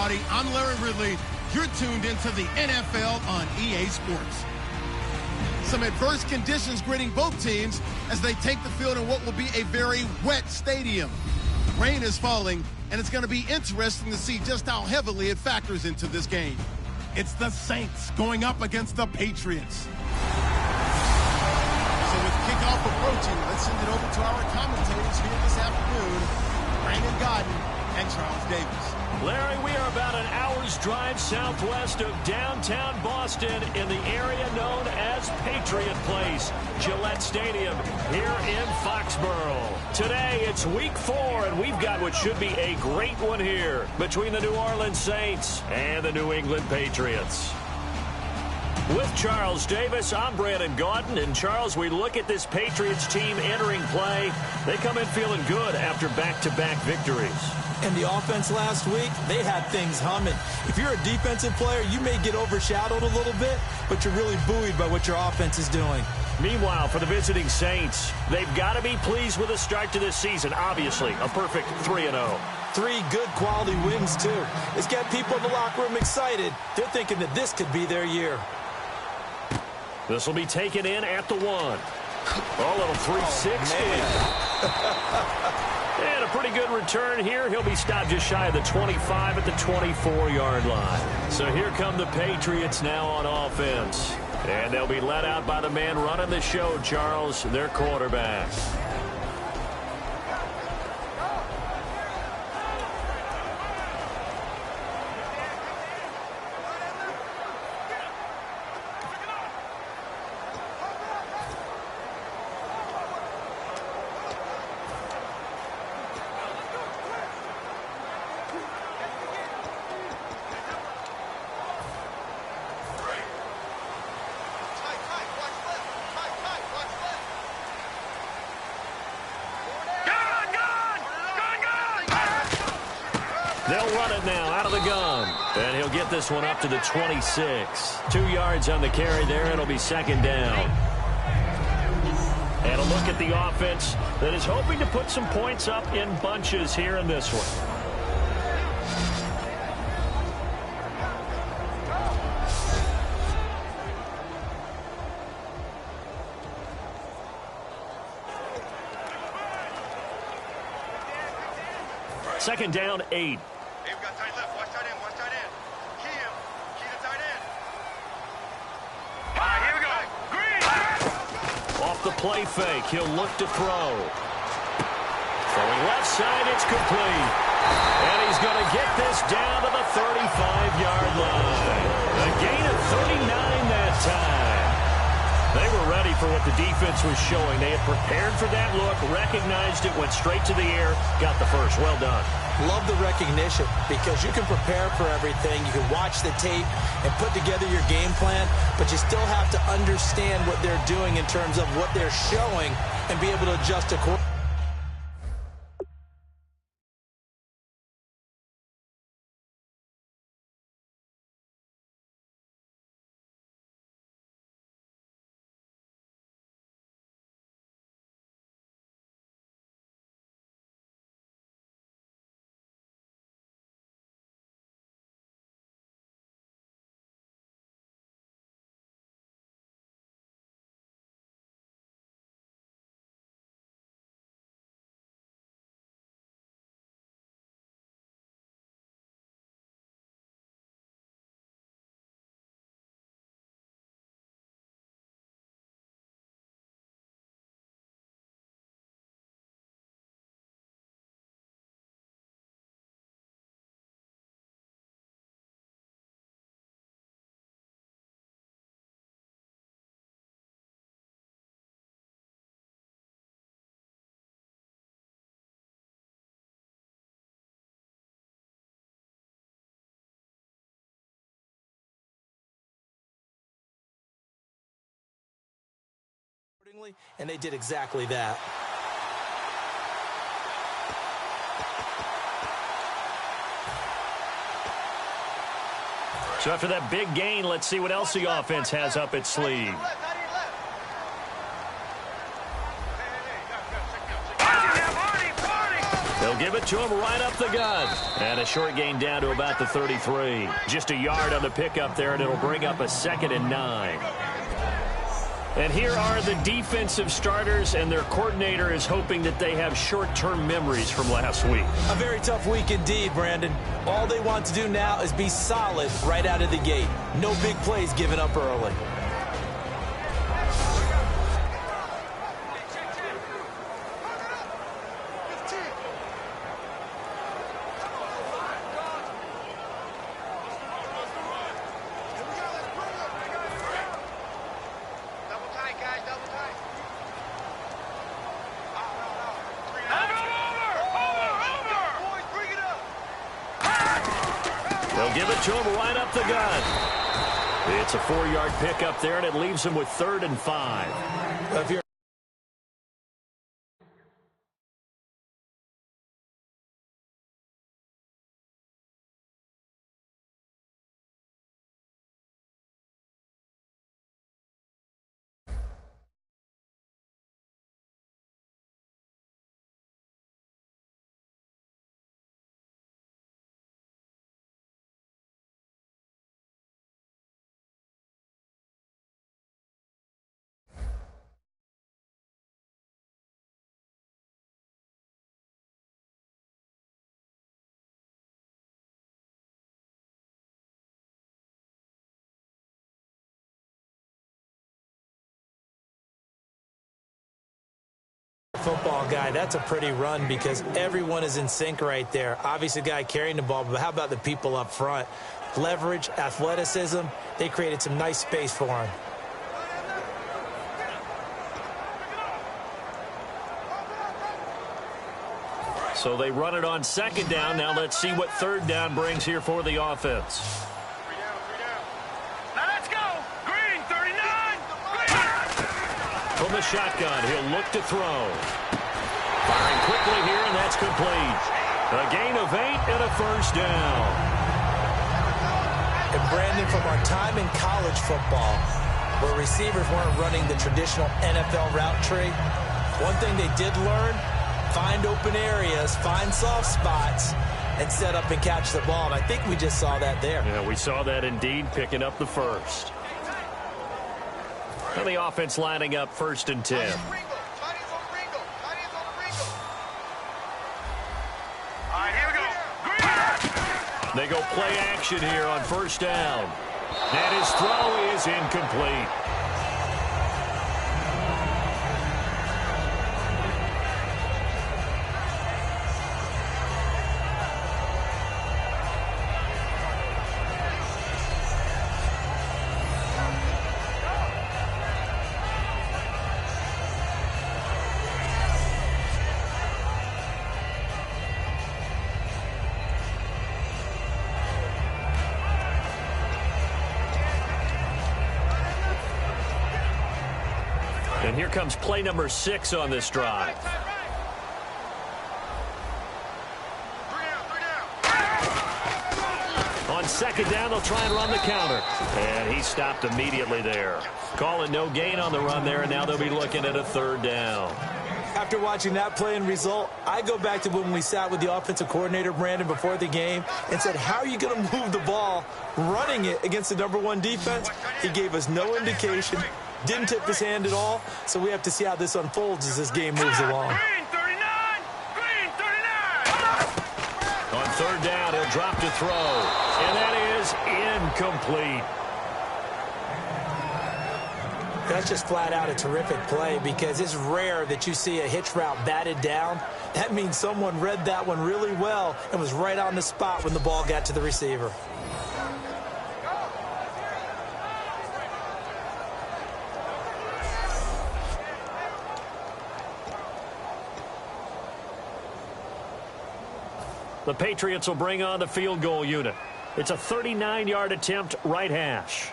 everybody. I'm Larry Ridley. You're tuned into the NFL on EA Sports. Some adverse conditions greeting both teams as they take the field in what will be a very wet stadium. Rain is falling, and it's going to be interesting to see just how heavily it factors into this game. It's the Saints going up against the Patriots. So with kickoff approaching, let's send it over to our commentators here this afternoon, Brandon Godden and Charles Davis. Larry, we are about an hour's drive southwest of downtown Boston in the area known as Patriot Place, Gillette Stadium, here in Foxborough. Today, it's week 4, and we've got what should be a great one here between the New Orleans Saints and the New England Patriots. With Charles Davis, I'm Brandon Gaudin. And Charles, we look at this Patriots team entering play. They come in feeling good after back-to-back victories. And the offense last week, they had things humming. If you're a defensive player, you may get overshadowed a little bit, but you're really buoyed by what your offense is doing. Meanwhile, for the visiting Saints, they've got to be pleased with the start to this season. Obviously, a perfect 3-0. 3 good quality wins, too. It's got people in the locker room excited. They're thinking that this could be their year. This will be taken in at the 1. A little 360. And a pretty good return here. He'll be stopped just shy of the 25 at the 24-yard line. So here come the Patriots now on offense. And they'll be let out by the man running the show, Charles, their quarterback. They'll run it now out of the gun. And he'll get this one up to the 26. 2 yards on the carry there. It'll be second down. And a look at the offense that is hoping to put some points up in bunches here in this one. Second down, 8. Hey, we got tight left. Watch tight end. Watch tight end. Key him. Key to tight end. All right, here we go. Green. Off the play fake. He'll look to throw. Throwing left side. It's complete. And he's going to get this down to the 35-yard line. A gain of 39 that time. They were ready for what the defense was showing. They had prepared for that look, recognized it, went straight to the air, got the first. Well done. Love the recognition because you can prepare for everything. You can watch the tape and put together your game plan, but you still have to understand what they're doing in terms of what they're showing and be able to adjust accordingly. And they did exactly that. So after that big gain, let's see what else the offense has up its sleeve. They'll They'll give it to him right up the gut. And a short gain down to about the 33. Just a yard on the pickup there, and it'll bring up a 2nd and 9. And here are the defensive starters, and their coordinator is hoping that they have short-term memories from last week. A very tough week indeed, Brandon. All they want to do now is be solid right out of the gate. No big plays given up early. They'll give it to him right up the gut. It's a 4-yard pickup there, and it leaves him with 3rd and 5. If you're football guy, that's a pretty run because everyone is in sync right there. Obviously, the guy carrying the ball, but how about the people up front? Leverage, athleticism, they created some nice space for him. So they run it on 2nd down. Now let's see what 3rd down brings here for the offense. Now let's go. Green, 39. From the shotgun, he'll look to throw. Firing quickly here, and that's complete. A gain of 8 and a 1st down. And Brandon, from our time in college football, where receivers weren't running the traditional NFL route tree, one thing they did learn, find open areas, find soft spots, and set up and catch the ball. And I think we just saw that there. Yeah, we saw that indeed, picking up the 1st. And the offense lining up 1st and 10. They go play action here on 1st down. And his throw is incomplete. And here comes play number 6 on this drive. On 2nd down, they'll try and run the counter. And he stopped immediately there. Calling no gain on the run there, and now they'll be looking at a 3rd down. After watching that play and result, I go back to when we sat with the offensive coordinator, Brandon, before the game and said, how are you going to move the ball running it against the #1 defense? He gave us no indication, didn't tip his hand at all, so we have to see how this unfolds as this game moves along. Green, 39. Green, 39. On 3rd down, he'll drop to throw. And that is incomplete. That's just flat out a terrific play because it's rare that you see a hitch route batted down. That means someone read that one really well and was right on the spot when the ball got to the receiver. The Patriots will bring on the field goal unit. It's a 39-yard attempt, right hash.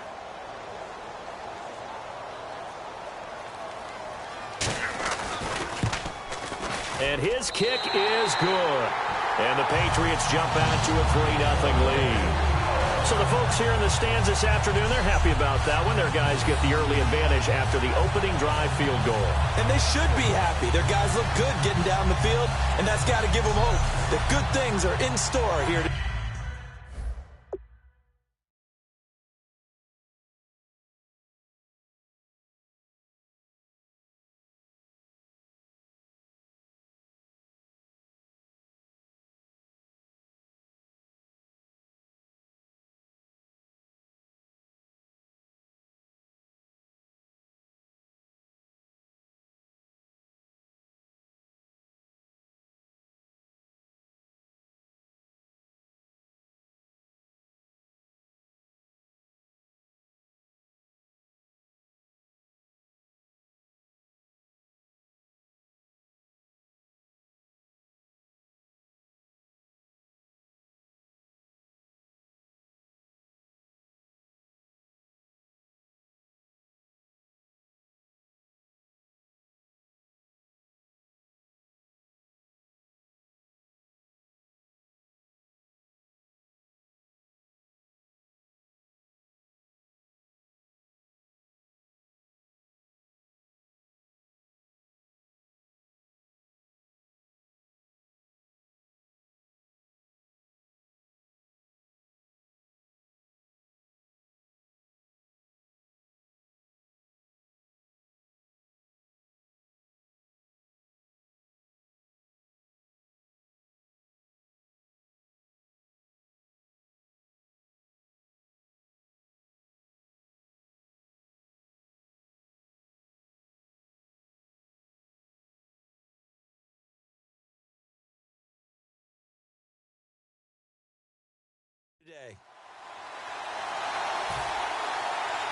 And his kick is good. And the Patriots jump out to a 3-0 lead. So the folks here in the stands this afternoon, they're happy about that one. Their guys get the early advantage after the opening drive field goal. And they should be happy. Their guys look good getting down the field, and that's got to give them hope that good things are in store here today.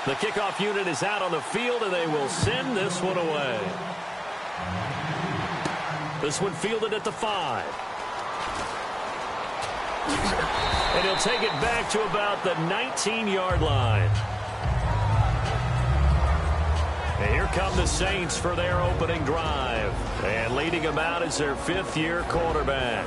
The kickoff unit is out on the field, and they will send this one away. This one fielded at the 5. And he'll take it back to about the 19-yard line. And here come the Saints for their opening drive. And leading them out is their 5th-year quarterback.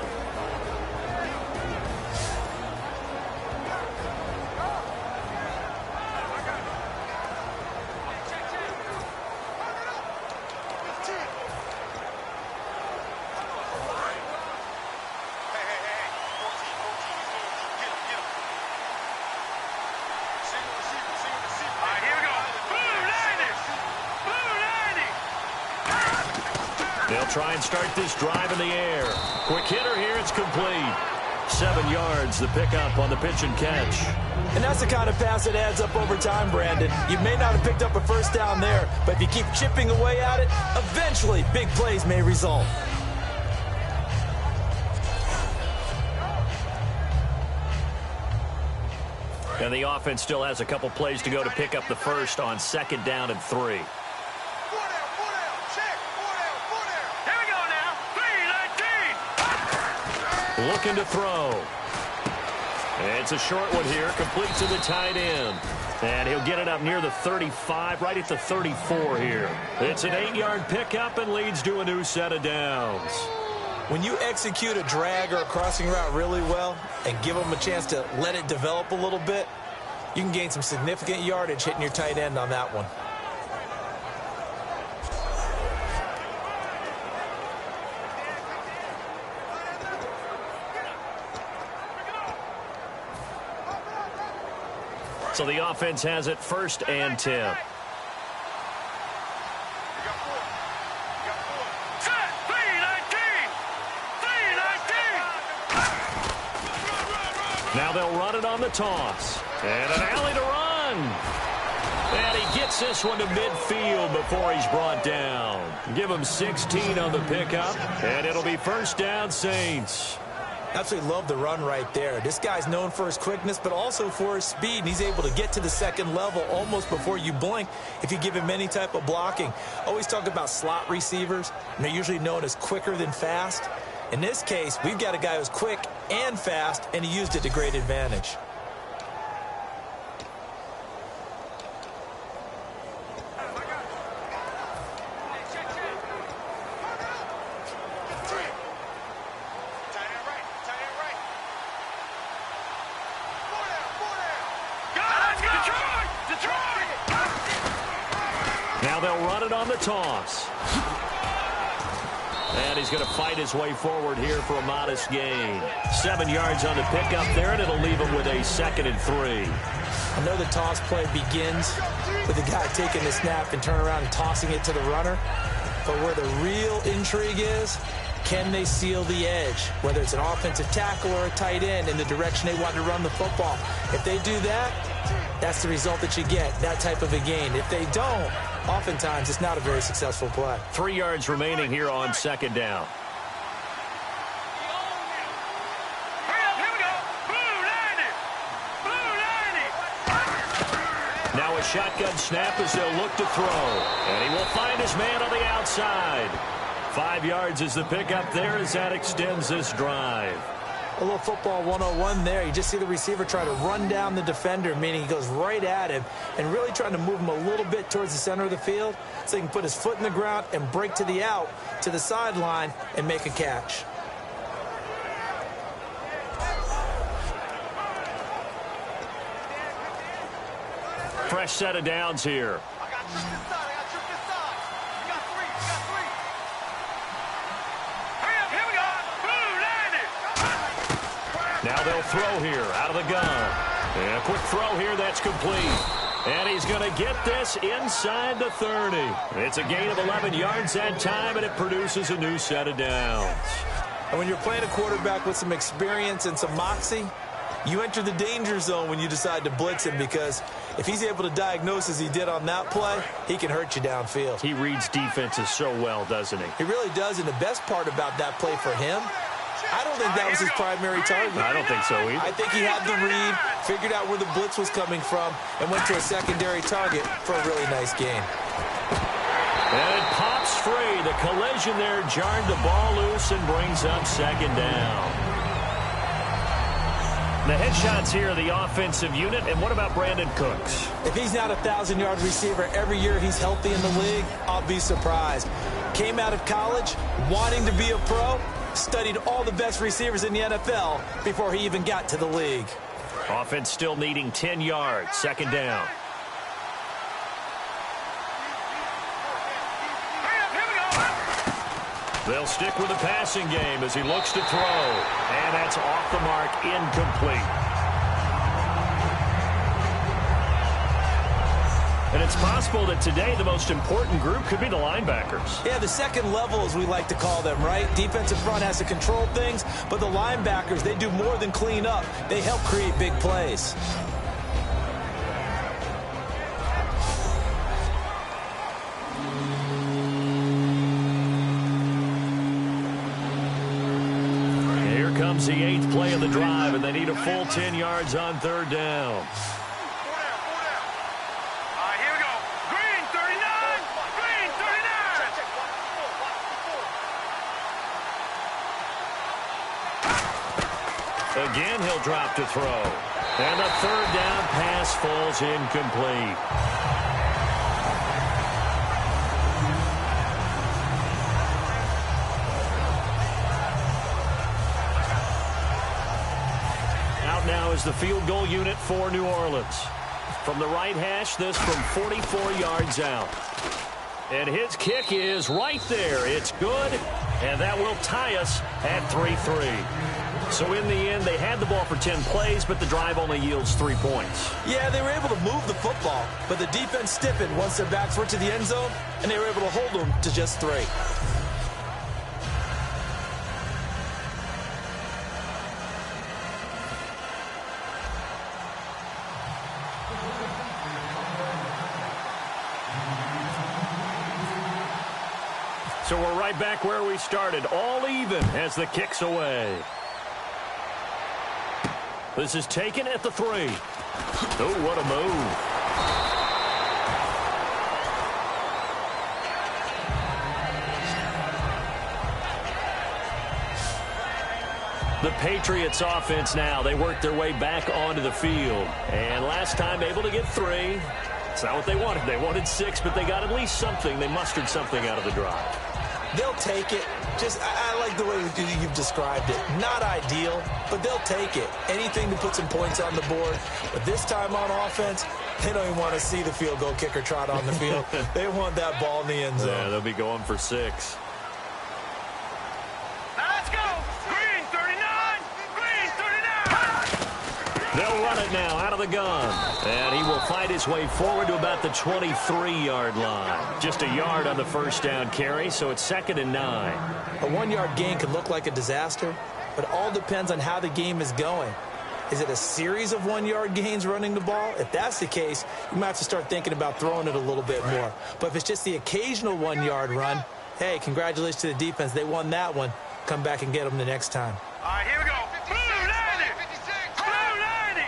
They'll try and start this drive in the air. Quick hitter here. It's complete. 7 yards, the pickup on the pitch and catch. And that's the kind of pass that adds up over time, Brandon. You may not have picked up a first down there, but if you keep chipping away at it, eventually big plays may result. And the offense still has a couple plays to go to pick up the first on 2nd down and 3. Looking to throw. And it's a short one here, complete to the tight end. And he'll get it up near the 35, right at the 34 here. It's an 8-yard pickup and leads to a new set of downs. When you execute a drag or a crossing route really well and give them a chance to let it develop a little bit, you can gain some significant yardage hitting your tight end on that one. So the offense has it 1st and 10. Now they'll run it on the toss. And an alley to run. And he gets this one to midfield before he's brought down. Give him 16 on the pickup, and it'll be 1st down, Saints. Absolutely love the run right there. This guy's known for his quickness, but also for his speed, and he's able to get to the 2nd level almost before you blink if you give him any type of blocking. Always talk about slot receivers, and they're usually known as quicker than fast. In this case, we've got a guy who's quick and fast, and he used it to great advantage. Now they'll run it on the toss. And he's going to fight his way forward here for a modest gain. 7 yards on the pickup there, and it'll leave him with a 2nd and 3. I know the toss play begins with the guy taking the snap and turn around and tossing it to the runner. But where the real intrigue is, can they seal the edge? Whether it's an offensive tackle or a tight end in the direction they want to run the football. If they do that, that's the result that you get, that type of a gain. If they don't, oftentimes it's not a very successful play. 3 yards remaining here on 2nd down. Now a shotgun snap as they'll look to throw. And he will find his man on the outside. 5 yards is the pickup there as that extends this drive. A little football 101 there. You just see the receiver try to run down the defender, meaning he goes right at him and really trying to move him a little bit towards the center of the field so he can put his foot in the ground and break to the out, to the sideline, and make a catch. Fresh set of downs here. Now they'll throw here out of the gun. And a quick throw here that's complete. And he's going to get this inside the 30. It's a gain of 11 yards that time, and it produces a new set of downs. And when you're playing a quarterback with some experience and some moxie, you enter the danger zone when you decide to blitz him, because if he's able to diagnose as he did on that play, he can hurt you downfield. He reads defenses so well, doesn't he? He really does, and the best part about that play for him, I don't think that was his primary target. I don't think so either. I think he had the read, figured out where the blitz was coming from, and went to a secondary target for a really nice gain. And it pops free. The collision there jarred the ball loose and brings up 2nd down. The headshots here, the offensive unit. And what about Brandon Cooks? If he's not a 1,000-yard receiver every year he's healthy in the league, I'll be surprised. Came out of college wanting to be a pro, studied all the best receivers in the NFL before he even got to the league. Offense still needing 10 yards. 2nd down. They'll stick with the passing game as he looks to throw. And that's off the mark, incomplete. And it's possible that today the most important group could be the linebackers. Yeah, the second level, as we like to call them, right? Defensive front has to control things, but the linebackers, they do more than clean up. They help create big plays. Here comes the 8th play of the drive, and they need a full 10 yards on 3rd down. Again, he'll drop to throw. And the 3rd down pass falls incomplete. Out now is the field goal unit for New Orleans. From the right hash, this from 44 yards out. And his kick is right there. It's good, and that will tie us at 3-3. So in the end, they had the ball for 10 plays, but the drive only yields 3 points. Yeah, they were able to move the football, but the defense stiffened once their backs were to the end zone, and they were able to hold them to just 3. So we're right back where we started, all even as the kick's away. This is taken at the 3. Oh, what a move. The Patriots offense now, they work their way back onto the field. And last time able to get 3. It's not what they wanted. They wanted 6, but they got at least something. They mustered something out of the drive. They'll take it. I like the way you've described it. Not ideal, but they'll take it. Anything to put some points on the board. But this time on offense, they don't even want to see the field goal kicker trot on the field. They want that ball in the end zone. Yeah, they'll be going for 6. Let's go! Green 39! Green 39! They'll run it now out of the gun. And he will fight his way forward to about the 23-yard line. Just a yard on the first down carry, so it's 2nd and 9. A 1-yard gain could look like a disaster, but all depends on how the game is going. Is it a series of 1-yard gains running the ball? If that's the case, you might have to start thinking about throwing it a little bit more. But if it's just the occasional 1-yard run, hey, congratulations to the defense. They won that one. Come back and get them the next time. All right, here we go. Blue 90! Blue 90!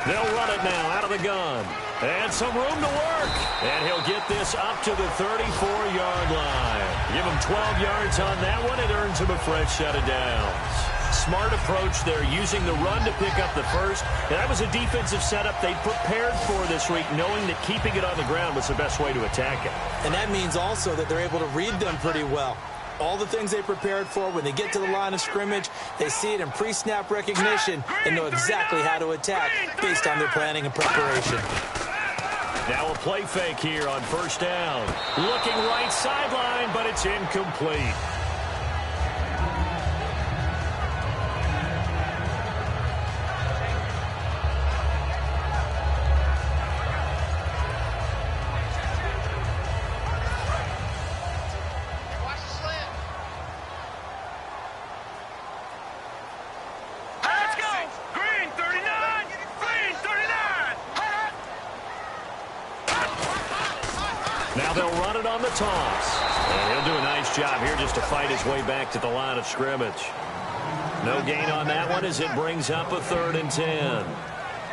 They'll run it now out of the gun. And some room to work. And he'll get this up to the 34-yard line. Give him 12 yards on that one. It earns him a fresh set of downs. Smart approach there, using the run to pick up the first. And that was a defensive setup they prepared for this week, knowing that keeping it on the ground was the best way to attack it. And that means also that they're able to read them pretty well. All the things they prepared for, when they get to the line of scrimmage, they see it in pre-snap recognition and know exactly how to attack based on their planning and preparation. Now a play fake here on first down. Looking right sideline, but it's incomplete. Now they'll run it on the toss. And he'll do a nice job here just to fight his way back to the line of scrimmage. No gain on that one as it brings up a 3rd and 10.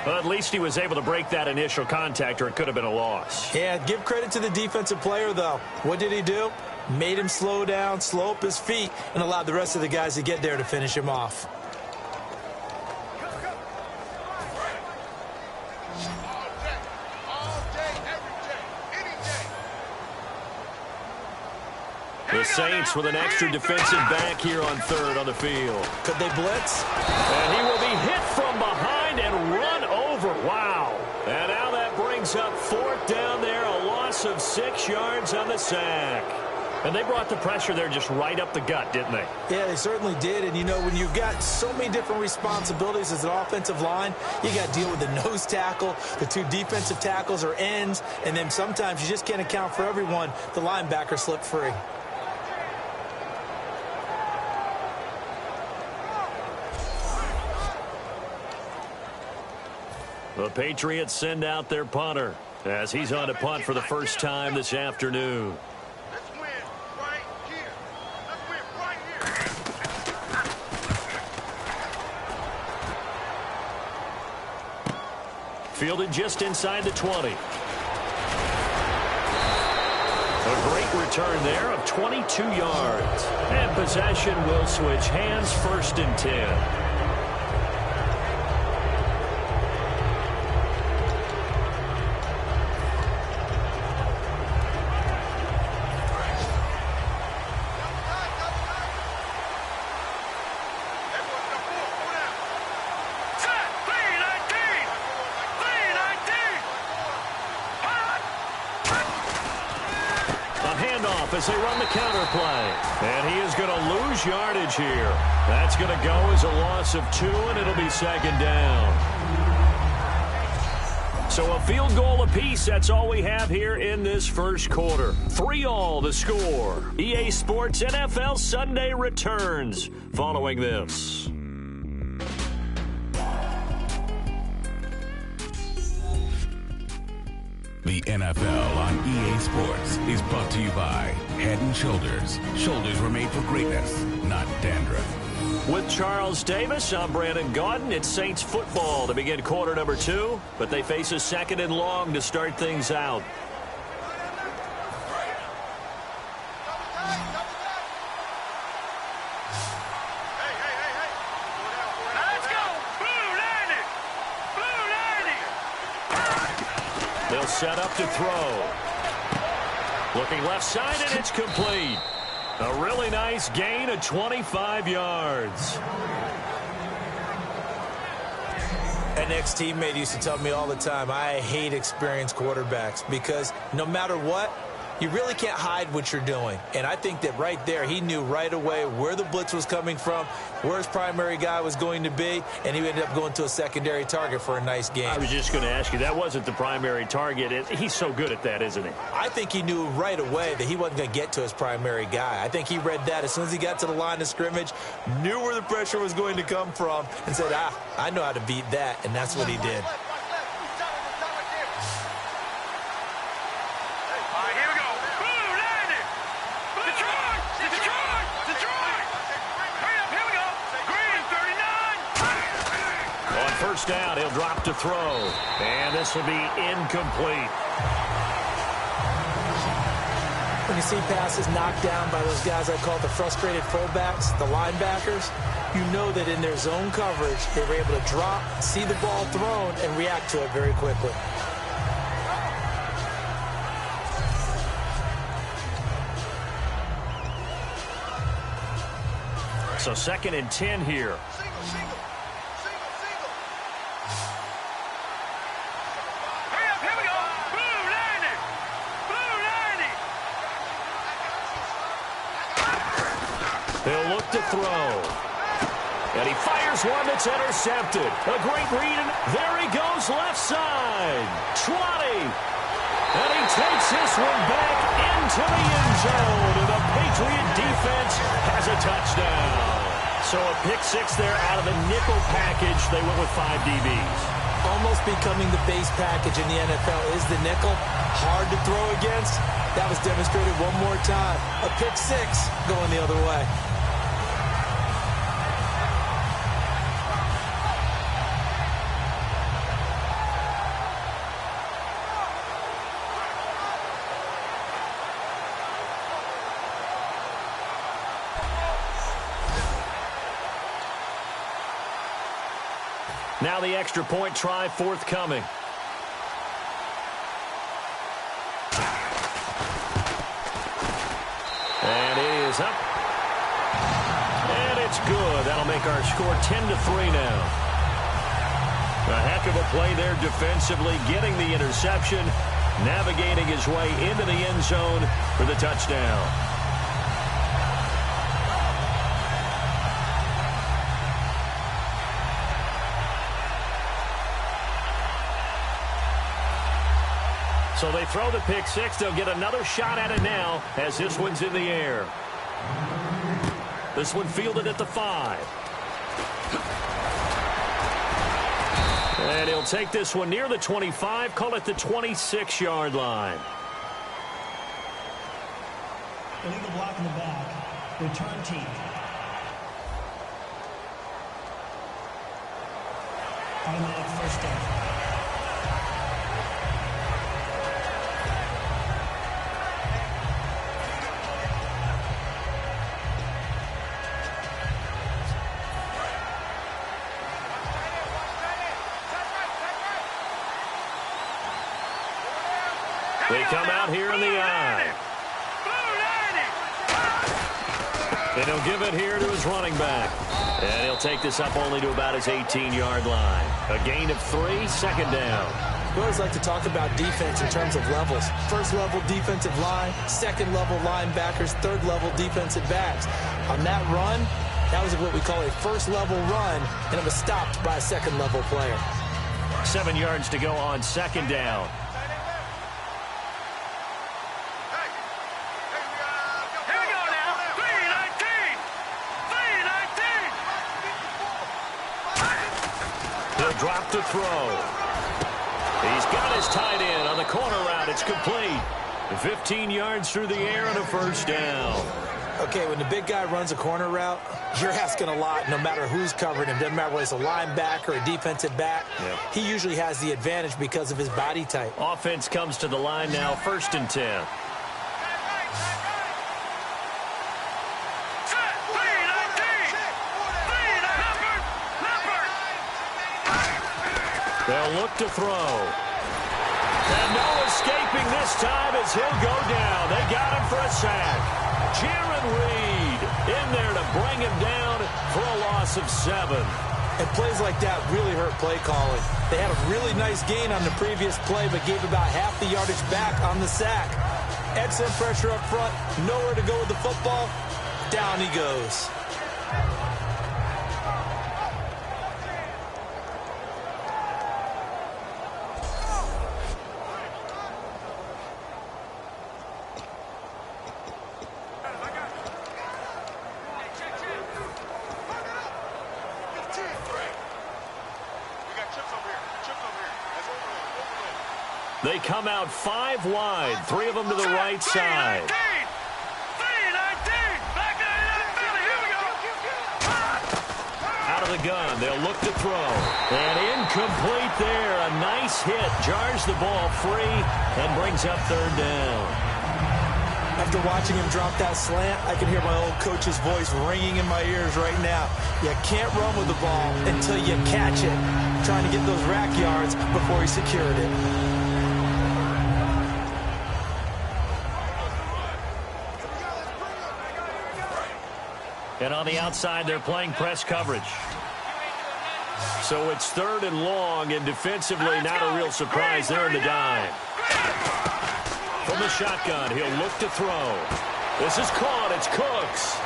Well, at least he was able to break that initial contact, or it could have been a loss. Yeah, give credit to the defensive player, though. What did he do? Made him slow down, slow up his feet, and allowed the rest of the guys to get there to finish him off. The Saints with an extra defensive back here on 3rd on the field. Could they blitz? And he will be hit from behind and run over. Wow. And now that brings up 4th down there, a loss of 6 yards on the sack. And they brought the pressure there just right up the gut, didn't they? Yeah, they certainly did. And, you know, when you've got so many different responsibilities as an offensive line, you got to deal with the nose tackle, the 2 defensive tackles or ends, and then sometimes you just can't account for everyone. The linebacker slipped free. The Patriots send out their punter as he's on to punt for the first time this afternoon. Let's win right here. Let's win right here. Fielded just inside the 20. A great return there of 22 yards. And possession will switch hands, 1st and 10. As they run the counter play. And he is going to lose yardage here. That's going to go as a loss of 2, and it'll be 2nd down. So a field goal apiece, that's all we have here in this first quarter. 3-all the score. EA Sports NFL Sunday returns following this. The NFL on EA Sports is brought to you by Head & Shoulders. Shoulders were made for greatness, not dandruff. With Charles Davis, I'm Brandon Gaudin. It's Saints football to begin quarter number 2, but they face a 2nd and long to start things out. Let's go. Blue 90. Blue 90. They'll set up to throw. Looking left side, and it's complete. A really nice gain of 25 yards. An ex-teammate used to tell me all the time, I hate experienced quarterbacks because no matter what, you really can't hide what you're doing. And I think that right there, he knew right away where the blitz was coming from, where his primary guy was going to be, and he ended up going to a secondary target for a nice game. I was just going to ask you, that wasn't the primary target. He's so good at that, isn't he? I think he knew right away that he wasn't going to get to his primary guy. I think he read that as soon as he got to the line of scrimmage, knew where the pressure was going to come from, and said, I know how to beat that, and that's what he did. First down, he'll drop to throw, and this will be incomplete. When you see passes knocked down by those guys I call the frustrated fullbacks, the linebackers, you know that in their zone coverage, they were able to drop, see the ball thrown, and react to it very quickly. So 2nd and 10 here. He'll look to throw. And he fires one that's intercepted. A great read, and there he goes left side. 20. And he takes this one back into the end zone. And the Patriot defense has a touchdown. So a pick six there out of the nickel package. They went with 5 DBs. Almost becoming the base package in the NFL is the nickel. Hard to throw against. That was demonstrated one more time. A pick six going the other way. Now the extra point try forthcoming. And it is up. And it's good. That'll make our score 10-3 now. A heck of a play there defensively, getting the interception, navigating his way into the end zone for the touchdown. So they throw the pick six. They'll get another shot at it now as this one's in the air. This one fielded at the 5. And he'll take this one near the 25, call it the 26-yard line. Illegal block in the back. Return team. Automatic first down. They come out here in the eye. And he'll give it here to his running back. And he'll take this up only to about his 18-yard line. A gain of 3, 2nd down. We always like to talk about defense in terms of levels. First level defensive line, second level linebackers, third level defensive backs. On that run, that was what we call a first level run, and it was stopped by a second level player. 7 yards to go on 2nd down. Drop to throw. He's got his tight end on the corner route. It's complete. 15 yards through the air and a first down. Okay, when the big guy runs a corner route, you're asking a lot no matter who's covering him. Doesn't matter whether it's a linebacker or a defensive back. Yep. He usually has the advantage because of his body type. Offense comes to the line now, 1st and 10. They'll look to throw. And Noah's escaping this time as he'll go down. They got him for a sack. Jaron Reed in there to bring him down for a loss of 7. And plays like that really hurt play calling. They had a really nice gain on the previous play, but gave about half the yardage back on the sack. Excellent pressure up front. Nowhere to go with the football. Down he goes. They come out 5 wide, 3 of them to the right side. Out of the gun, they'll look to throw. And incomplete there. A nice hit, jars the ball free, and brings up 3rd down. After watching him drop that slant, I can hear my old coach's voice ringing in my ears right now. You can't run with the ball until you catch it. Trying to get those rack yards before he secured it. And on the outside, they're playing press coverage. So it's 3rd and long, and defensively, not a real surprise there in the dime. From the shotgun, he'll look to throw. This is caught. It's Cooks.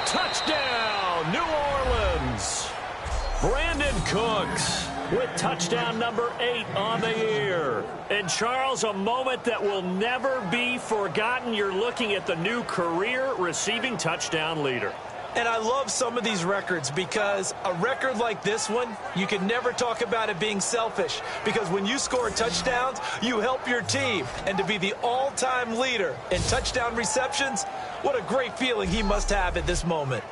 Touchdown, New Orleans. Brandon Cooks with touchdown number 8 on the year. And, Charles, a moment that will never be forgotten. You're looking at the new career receiving touchdown leader. And I love some of these records because a record like this one, you can never talk about it being selfish, because when you score touchdowns, you help your team. And to be the all-time leader in touchdown receptions, what a great feeling he must have at this moment.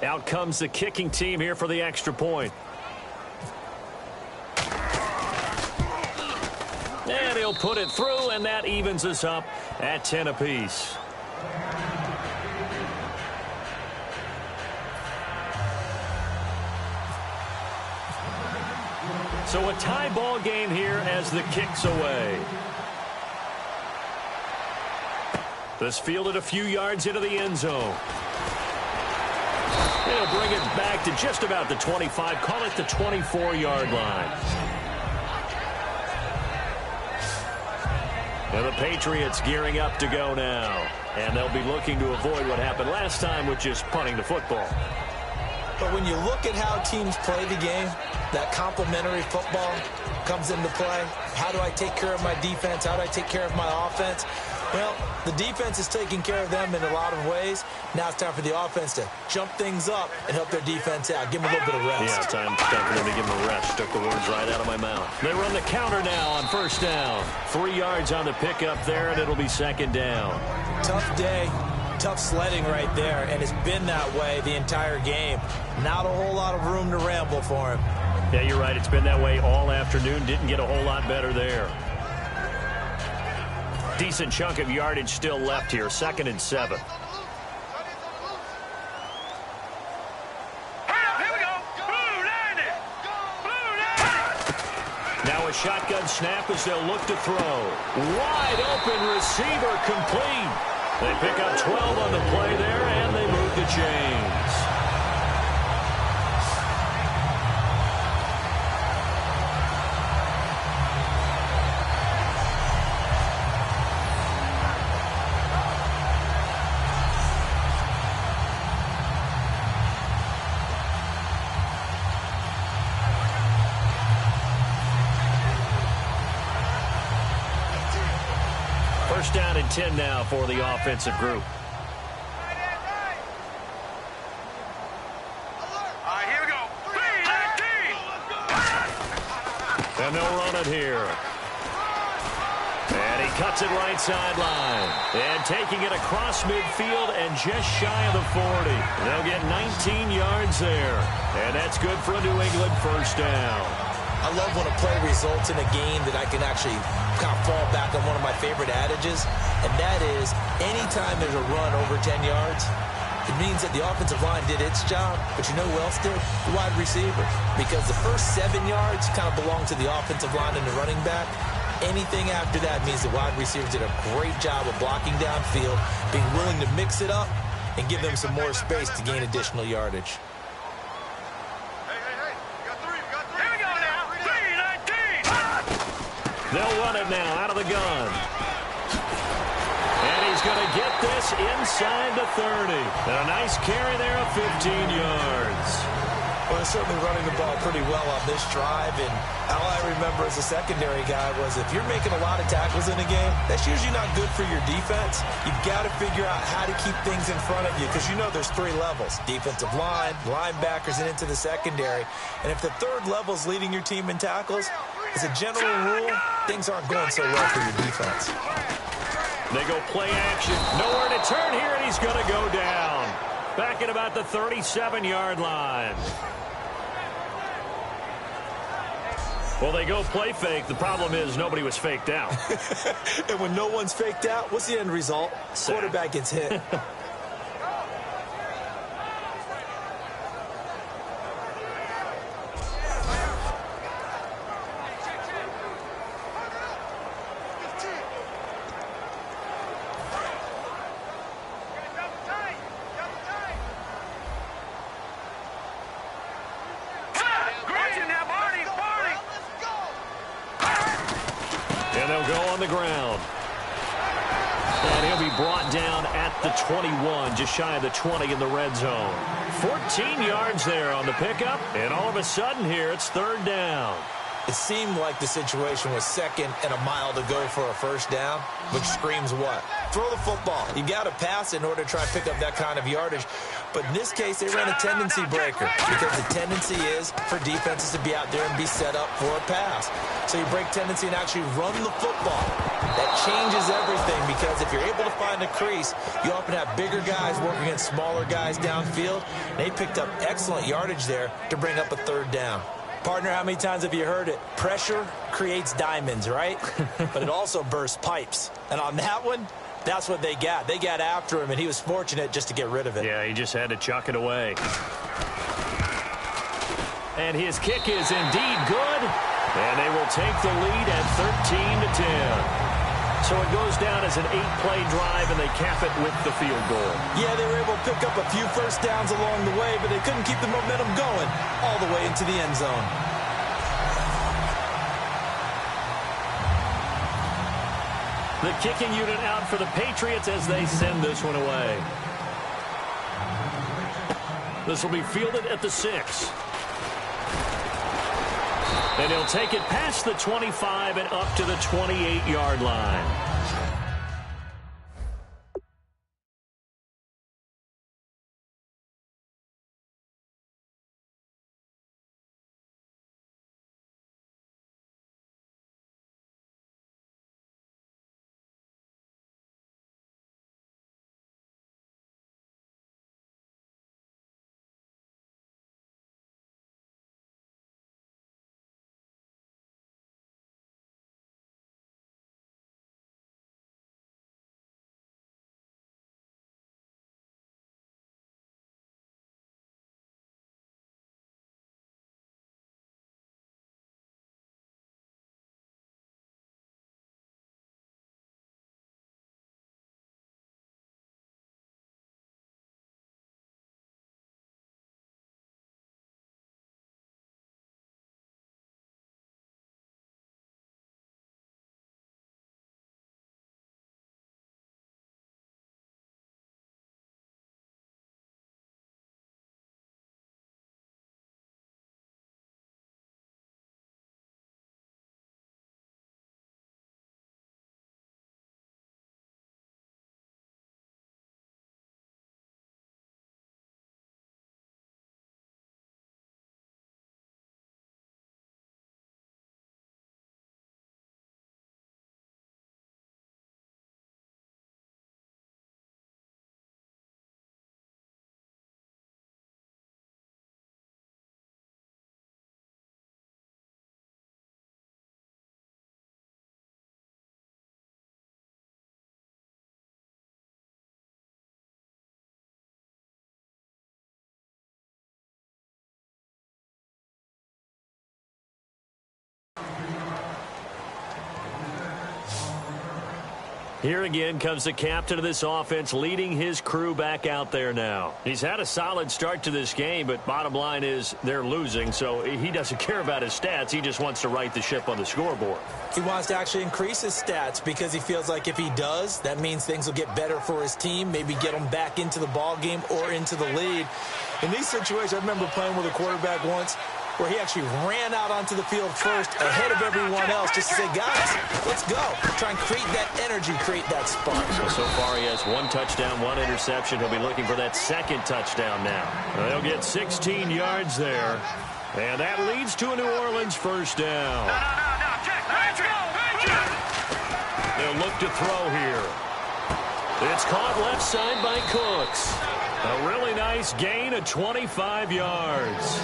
Out comes the kicking team here for the extra point. And he'll put it through, and that evens us up at 10 apiece. So a tie ball game here as the kick's away. This fielded a few yards into the end zone. He'll bring it back to just about the 25, call it the 24-yard line. And the Patriots gearing up to go now. And they'll be looking to avoid what happened last time, which is punting the football. But when you look at how teams play the game, that complementary football comes into play. How do I take care of my defense? How do I take care of my offense? Well, the defense is taking care of them in a lot of ways. Now it's time for the offense to jump things up and help their defense out. Give them a little bit of rest. Yeah, time for them to give them a rest. Took the words right out of my mouth. They run the counter now on 1st down. 3 yards on the pickup there, and it'll be 2nd down. Tough day. Tough sledding right there, and it's been that way the entire game. Not a whole lot of room to ramble for him. Yeah, you're right. It's been that way all afternoon. Didn't get a whole lot better there. Decent chunk of yardage still left here. 2nd and 7. Now a shotgun snap as they'll look to throw. Wide open receiver complete. They pick up 12 on the play there, and they move the chains. First down and 10 now for the offensive group. Here we go. And they'll run it here. And he cuts it right sideline. And taking it across midfield and just shy of the 40. They'll get 19 yards there. And that's good for a New England first down. I love when a play results in a gain that I can actually kind of fall back on one of my favorite adages, and that is anytime there's a run over 10 yards, It means that the offensive line did its job, but you know who else did? The wide receiver. Because the first 7 yards kind of belong to the offensive line and the running back. Anything after that means the wide receivers did a great job of blocking downfield, being willing to mix it up, and give them some more space to gain additional yardage. Hey, we got three. Here we go now. 3-19. They'll run it now out of the gun. And he's going to get this inside the 30. And a nice carry there of 15 yards. Well, they're certainly running the ball pretty well on this drive, and all I remember as a secondary guy was if you're making a lot of tackles in a game, that's usually not good for your defense. You've got to figure out how to keep things in front of you because you know there's 3 levels: defensive line, linebackers, and into the secondary. And if the third level is leading your team in tackles, as a general rule, things aren't going so well for your defense. They go play action. Nowhere to turn here, and he's going to go down. Back at about the 37-yard line. Well, they go play fake. The problem is nobody was faked out. And when no one's faked out, what's the end result? Quarterback gets hit. And they'll go on the ground. And he'll be brought down at the 21, just shy of the 20 in the red zone. 14 yards there on the pickup, and all of a sudden here, it's 3rd down. It seemed like the situation was 2nd and a mile to go for a first down, which screams what? Throw the football. You got to pass in order to try to pick up that kind of yardage. But in this case, they ran a tendency breaker because the tendency is for defenses to be out there and be set up for a pass. So you break tendency and actually run the football. That changes everything because if you're able to find a crease, you often have bigger guys working against smaller guys downfield. They picked up excellent yardage there to bring up a 3rd down. Partner, how many times have you heard it? Pressure creates diamonds, right? But it also bursts pipes. And on that one, that's what they got. They got after him, and he was fortunate just to get rid of it. Yeah, he just had to chuck it away. And his kick is indeed good. And they will take the lead at 13-10. So it goes down as an 8-play drive, and they cap it with the field goal. Yeah, they were able to pick up a few first downs along the way, but they couldn't keep the momentum going all the way into the end zone. The kicking unit out for the Patriots as they send this one away. This will be fielded at the 6. And he'll take it past the 25 and up to the 28-yard line. Here again comes the captain of this offense, leading his crew back out there now. He's had a solid start to this game, but bottom line is they're losing, so he doesn't care about his stats. He just wants to right the ship on the scoreboard. He wants to actually increase his stats because he feels like if he does, that means things will get better for his team, maybe get them back into the ball game or into the lead. In these situations, I remember playing with a quarterback once where he actually ran out onto the field first ahead of everyone else just to say, guys, let's go. Try and create that energy, create that spark. So far he has 1 touchdown, 1 interception. He'll be looking for that 2nd touchdown now. They'll get 16 yards there. And that leads to a New Orleans first down. They'll look to throw here. It's caught left side by Cooks. A really nice gain of 25 yards.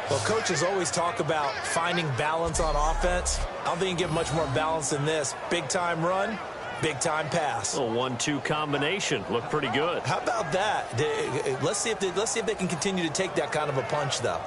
Well, coaches always talk about finding balance on offense. I don't think you can get much more balance than this. Big-time run, big-time pass. A 1-2 combination. Looked pretty good. How about that? Let's see if they can continue to take that kind of a punch, though.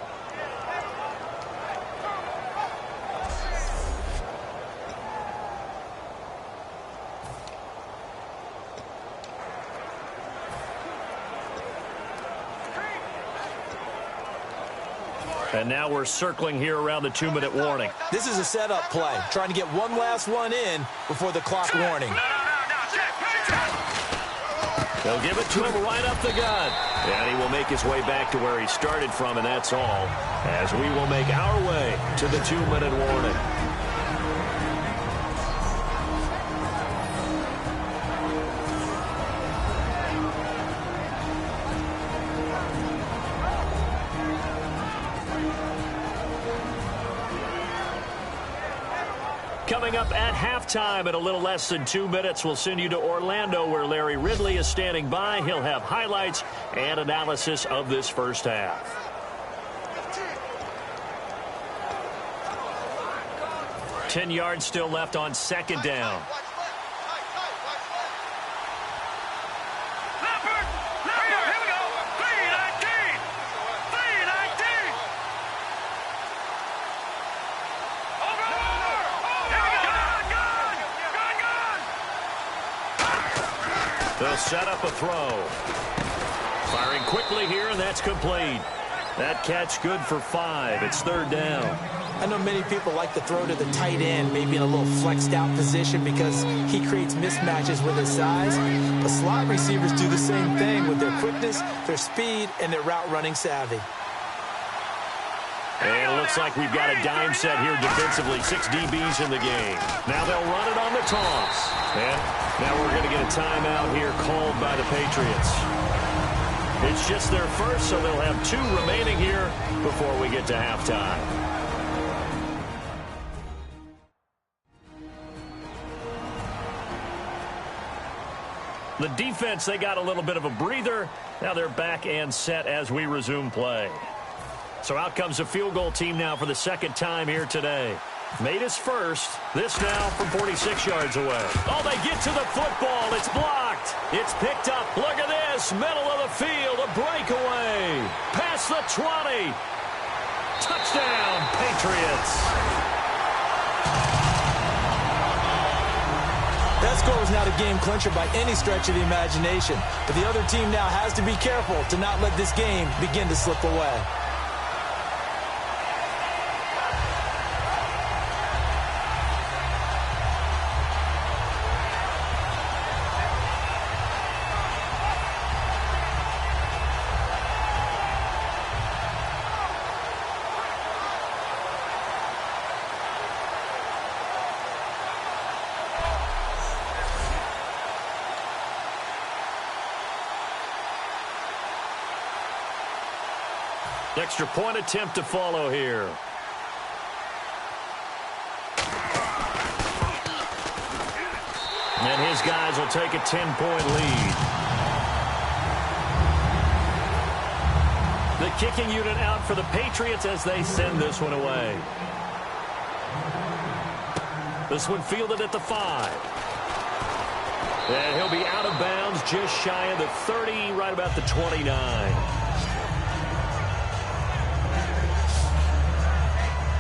And now we're circling here around the 2-minute warning. This is a setup play, trying to get one last one in before the clock warning. They'll give it to him right up the gut. And he will make his way back to where he started from, and that's all, as we will make our way to the 2-minute warning. Coming up at halftime in a little less than 2 minutes, we'll send you to Orlando where Larry Ridley is standing by. He'll have highlights and analysis of this first half. Ten yards still left on 2nd down. They'll set up a throw. Firing quickly here, and that's complete. That catch good for 5. It's 3rd down. I know many people like to throw to the tight end, maybe in a little flexed out position because he creates mismatches with his size. But slot receivers do the same thing with their quickness, their speed, and their route running savvy. And it looks like we've got a dime set here defensively. 6 DBs in the game. Now they'll run it on the toss. And now we're going to get a timeout here called by the Patriots. It's just their first, so they'll have 2 remaining here before we get to halftime. The defense, they got a little bit of a breather. Now they're back and set as we resume play. So out comes a field goal team now for the 2nd time here today. Made his first. This now from 46 yards away. Oh, they get to the football. It's blocked. It's picked up. Look at this. Middle of the field. A breakaway. Past the 20. Touchdown, Patriots. That score was not a game clincher by any stretch of the imagination. But the other team now has to be careful to not let this game begin to slip away. Extra point attempt to follow here. And his guys will take a 10-point lead. The kicking unit out for the Patriots as they send this one away. This one fielded at the 5. And he'll be out of bounds just shy of the 30, right about the 29.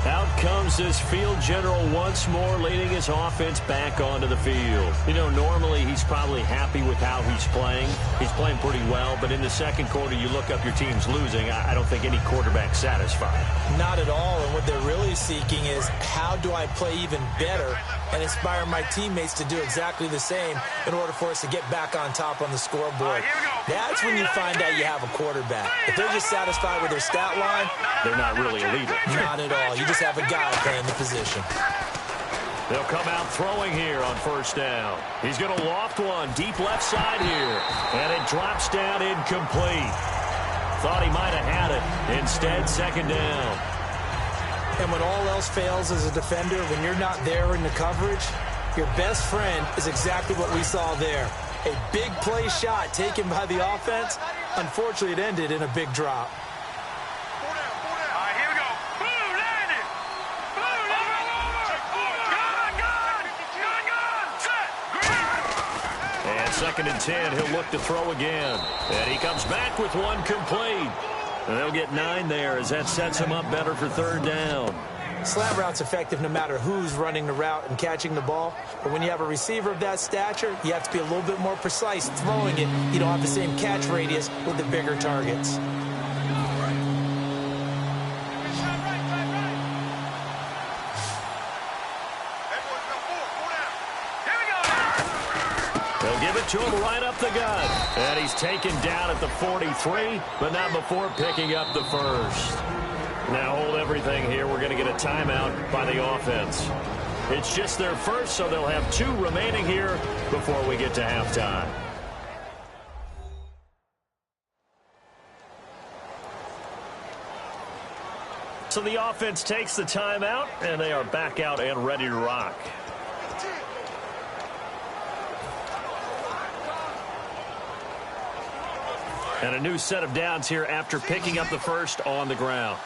Out comes this field general once more, leading his offense back onto the field. You know, normally he's probably happy with how he's playing. He's playing pretty well, but in the second quarter, you look up your team's losing. I don't think any quarterback's satisfied. Not at all, and what they're really seeking is how do I play even better and inspire my teammates to do exactly the same in order for us to get back on top on the scoreboard. That's when you find out you have a quarterback. If they're just satisfied with their stat line, they're not really a leader. Not at all. You just have a guy playing the position. They'll come out throwing here on first down. He's going to loft one deep left side here, and it drops down incomplete. Thought he might have had it. Instead, second down. And when all else fails as a defender, when you're not there in the coverage, your best friend is exactly what we saw there. A big play shot taken by the offense. Unfortunately, it ended in a big drop. Second and 10, he'll look to throw again. And he comes back with one complete. And they'll get 9 there as that sets him up better for third down. Slant route's effective no matter who's running the route and catching the ball. But when you have a receiver of that stature, you have to be a little bit more precise throwing it. You don't have the same catch radius with the bigger targets. They'll give it to him right up the gut. And he's taken down at the 43, but not before picking up the first. Now hold everything here. We're going to get a timeout by the offense. It's just their first, so they'll have 2 remaining here before we get to halftime. So the offense takes the timeout, and they are back out and ready to rock. And a new set of downs here after picking up the first on the ground.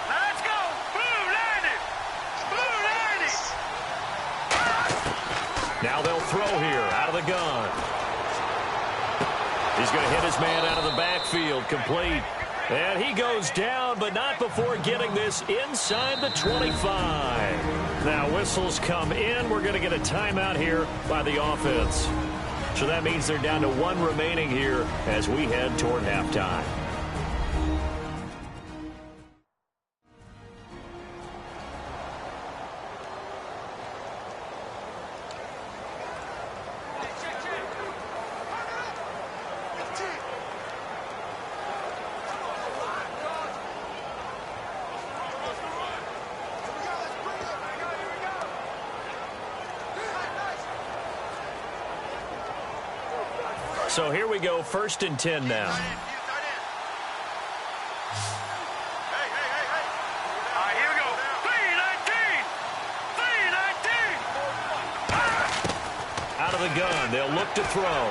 Let's go! Blue landed! Blue landed! Now they'll throw here out of the gun. He's going to hit his man out of the backfield, complete. And he goes down, but not before getting this inside the 25. Now whistles come in. We're going to get a timeout here by the offense. So that means they're down to 1 remaining here as we head toward halftime. So here we go, 1st and 10 now. Here we go. 3-19! Out of the gun, they'll look to throw.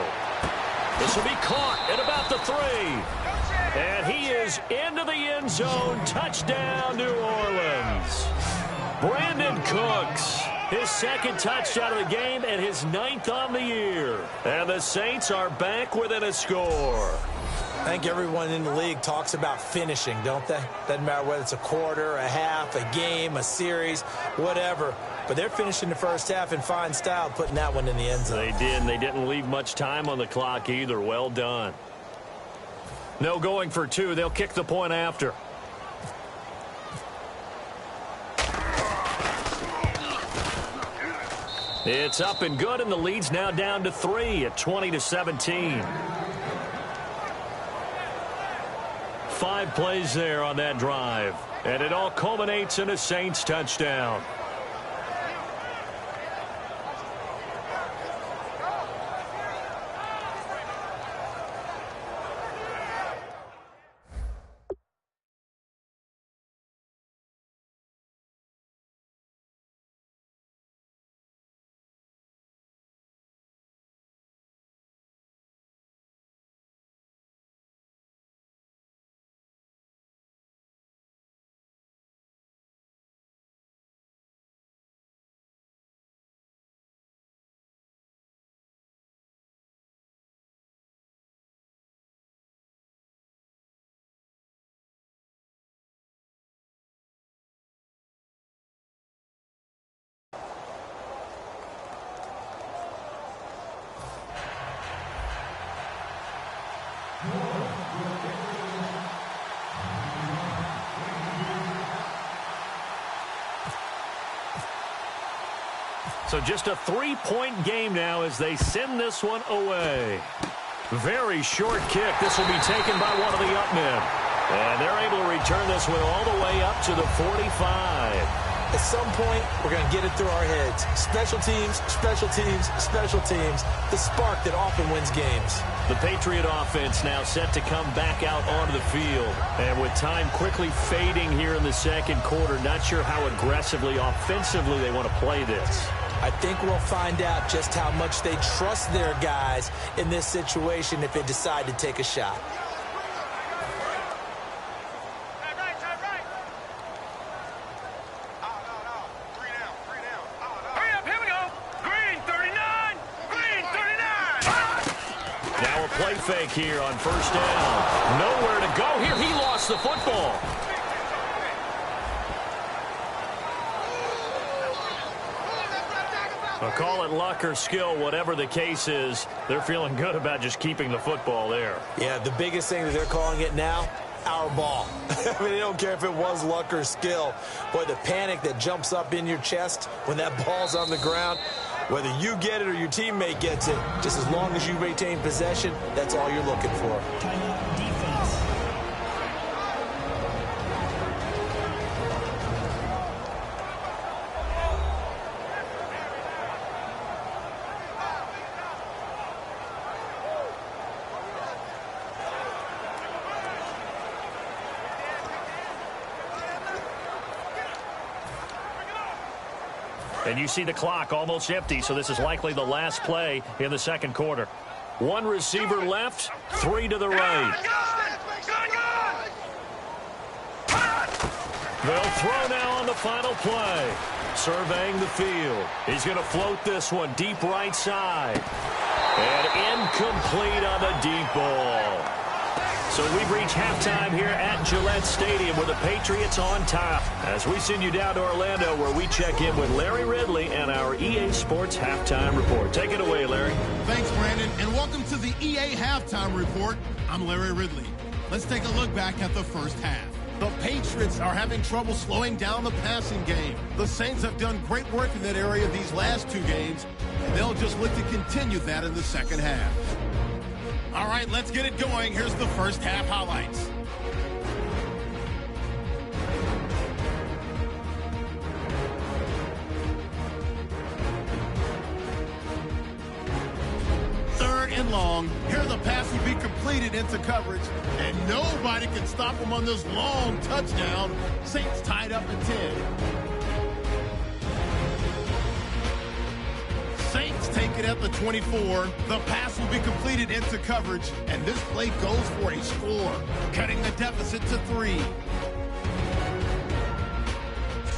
This will be caught at about the 3. And he is into the end zone. Touchdown, New Orleans. Brandon Cooks. His 2nd touchdown of the game and his 9th on the year. And the Saints are back within a score. I think everyone in the league talks about finishing, don't they? Doesn't matter whether it's a quarter, a half, a game, a series, whatever. But they're finishing the first half in fine style, putting that one in the end zone. They did, and they didn't leave much time on the clock either. Well done. No going for 2. They'll kick the point after. It's up and good, and the lead's now down to 3 at 20-17. 5 plays there on that drive, and it all culminates in a Saints touchdown. So just a 3-point game now as they send this one away. Very short kick. This will be taken by one of the up men. And they're able to return this one all the way up to the 45. At some point, we're going to get it through our heads. Special teams, special teams, special teams. The spark that often wins games. The Patriot offense now set to come back out onto the field. And with time quickly fading here in the second quarter, not sure how aggressively, offensively they want to play this. I think we'll find out just how much they trust their guys in this situation if they decide to take a shot. Now a play fake here on first down. Nowhere to go here. He lost the football. I'll call it luck or skill, whatever the case is. They're feeling good about just keeping the football there. Yeah, the biggest thing that they're calling it now, our ball. I mean, they don't care if it was luck or skill. Boy, the panic that jumps up in your chest when that ball's on the ground, whether you get it or your teammate gets it, just as long as you retain possession, that's all you're looking for. Timeout defense. And you see the clock almost empty, so this is likely the last play in the second quarter. One receiver left, 3 to the right. They'll throw now on the final play. Surveying the field. He's going to float this one deep right side. And incomplete on the deep ball. So we've reached halftime here at Gillette Stadium with the Patriots on top. As we send you down to Orlando where we check in with Larry Ridley and our EA Sports Halftime Report. Take it away, Larry. Thanks, Brandon, and welcome to the EA Halftime Report. I'm Larry Ridley. Let's take a look back at the first half. The Patriots are having trouble slowing down the passing game. The Saints have done great work in that area these last 2 games, and they'll just look to continue that in the second half. All right, let's get it going. Here's the first half highlights. Third and long. Here the pass will be completed into coverage, and nobody can stop them on this long touchdown. Saints tied up at 10. Saints take it at the 24. The pass will be completed into coverage, and this play goes for a score, cutting the deficit to 3.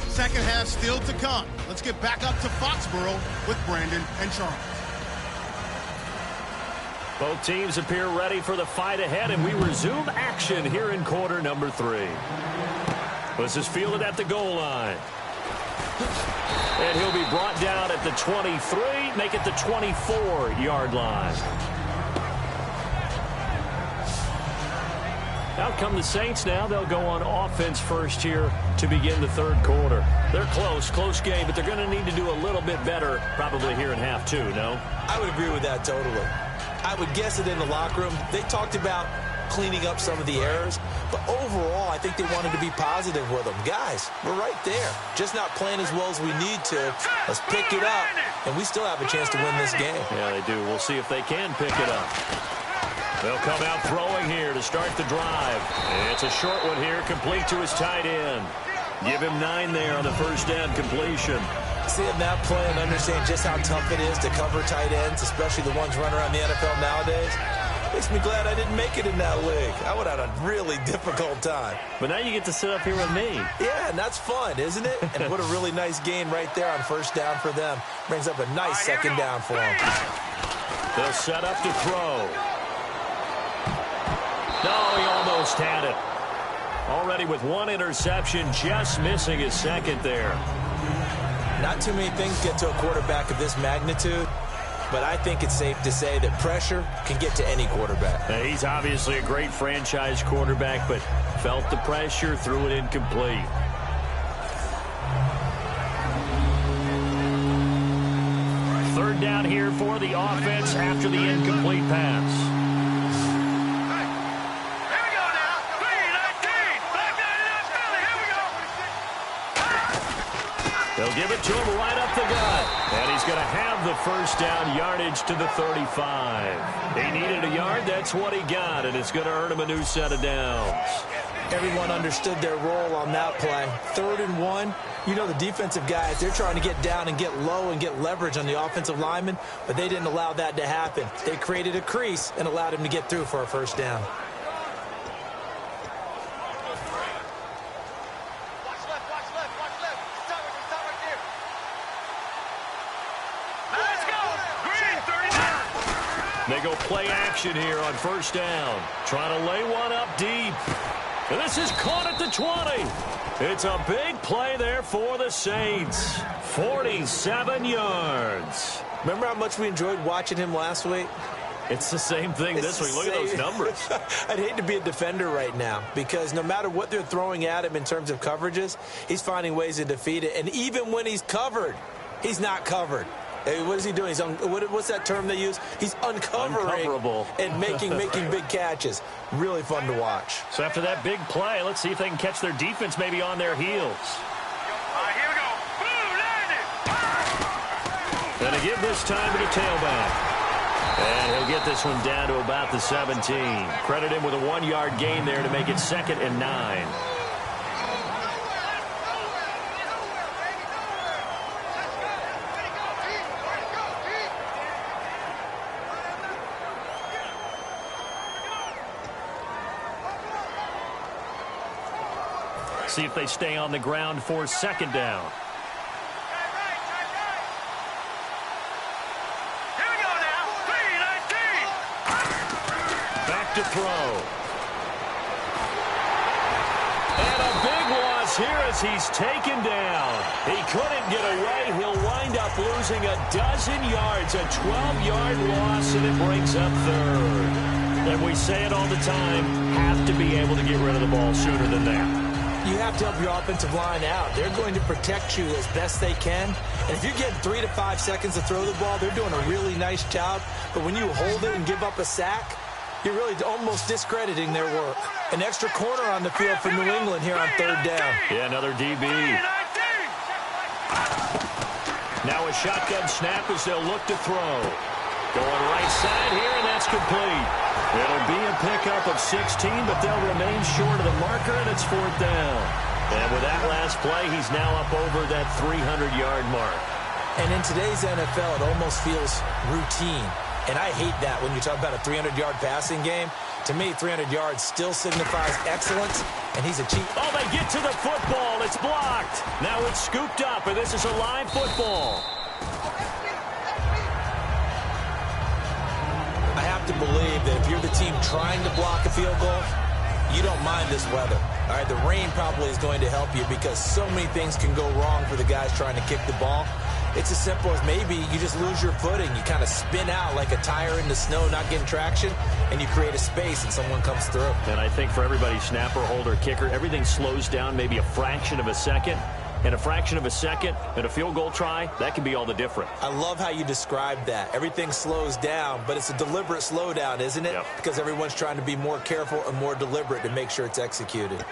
Second half still to come. Let's get back up to Foxborough with Brandon and Charles. Both teams appear ready for the fight ahead, and we resume action here in quarter number 3. This is fielded at the goal line. And he'll be brought down at the 23, make it the 24-yard line. Out come the Saints now. They'll go on offense first here to begin the third quarter. They're close game, but they're going to need to do a little bit better probably here in half 2, no? I would agree with that totally. I would guess it in the locker room. They talked about cleaning up some of the errors, but overall, I think they wanted to be positive with them. Guys, we're right there. Just not playing as well as we need to. Let's pick it up, and we still have a chance to win this game. Yeah, they do. We'll see if they can pick it up. They'll come out throwing here to start the drive. And it's a short one here, complete to his tight end. Give him 9 there on the first down completion. Seeing that play and understand just how tough it is to cover tight ends, especially the ones running around the NFL nowadays, makes me glad I didn't make it in that league. I would have had a really difficult time. But now you get to sit up here with me. Yeah, and that's fun, isn't it? And what a really nice gain right there on first down for them. Brings up a nice second down for them. They'll set up to throw. No, he almost had it. Already with 1 interception, just missing his second there. Not too many things get to a quarterback of this magnitude, but I think it's safe to say that pressure can get to any quarterback. He's obviously a great franchise quarterback, but felt the pressure, threw it incomplete. Third down here for the offense after the incomplete pass. They'll give it to him right up the gut. And he's going to have the first down yardage to the 35. He needed a yard. That's what he got. And it's going to earn him a new set of downs. Everyone understood their role on that play. 3rd and 1. You know the defensive guys, they're trying to get down and get low and get leverage on the offensive lineman, but they didn't allow that to happen. They created a crease and allowed him to get through for a first down. They go play action here on first down. Trying to lay one up deep. And this is caught at the 20. It's a big play there for the Saints. 47 yards. Remember how much we enjoyed watching him last week? It's the same thing this week. Look at those numbers. I'd hate to be a defender right now because no matter what they're throwing at him in terms of coverages, he's finding ways to defeat it. And even when he's covered, he's not covered. Hey, what is he doing? What's that term they use? He's uncovering and making big catches. Really fun to watch. So after that big play, let's see if they can catch their defense maybe on their heels. Here we go. Boom, landed. And to give this time to the tailback. And he'll get this one down to about the 17. Credit him with a 1-yard gain there to make it 2nd and 9. See if they stay on the ground for 2nd down. Here we go now. 3-19. Back to throw. And a big loss here as he's taken down. He couldn't get away. He'll wind up losing a dozen yards, a 12-yard loss, and it brings up 3rd. And we say it all the time, have to be able to get rid of the ball sooner than that. You have to help your offensive line out. They're going to protect you as best they can. And if you're getting 3 to 5 seconds to throw the ball, they're doing a really nice job. But when you hold it and give up a sack, you're really almost discrediting their work. An extra corner on the field for New England here on 3rd down. Yeah, another DB. Now a shotgun snap as they'll look to throw. Going right side here, and that's complete. It'll be a pickup of 16, but they'll remain short of the marker, and it's 4th down. And with that last play, he's now up over that 300-yard mark. And in today's NFL, it almost feels routine. And I hate that when you talk about a 300-yard passing game. To me, 300 yards still signifies excellence, and he's a cheat. Oh, they get to the football. It's blocked. Now it's scooped up, and this is a live football. I have to believe that if you're the team trying to block a field goal, you don't mind this weather. All right, the rain probably is going to help you because so many things can go wrong for the guys trying to kick the ball. It's as simple as maybe you just lose your footing. You kind of spin out like a tire in the snow, not getting traction, and you create a space and someone comes through. And I think for everybody, snapper, holder, kicker, everything slows down maybe a fraction of a second. And a fraction of a second and a field goal try, that can be all the difference. I love how you describe that. Everything slows down, but it's a deliberate slowdown, isn't it? Yep. Because everyone's trying to be more careful and more deliberate to make sure it's executed.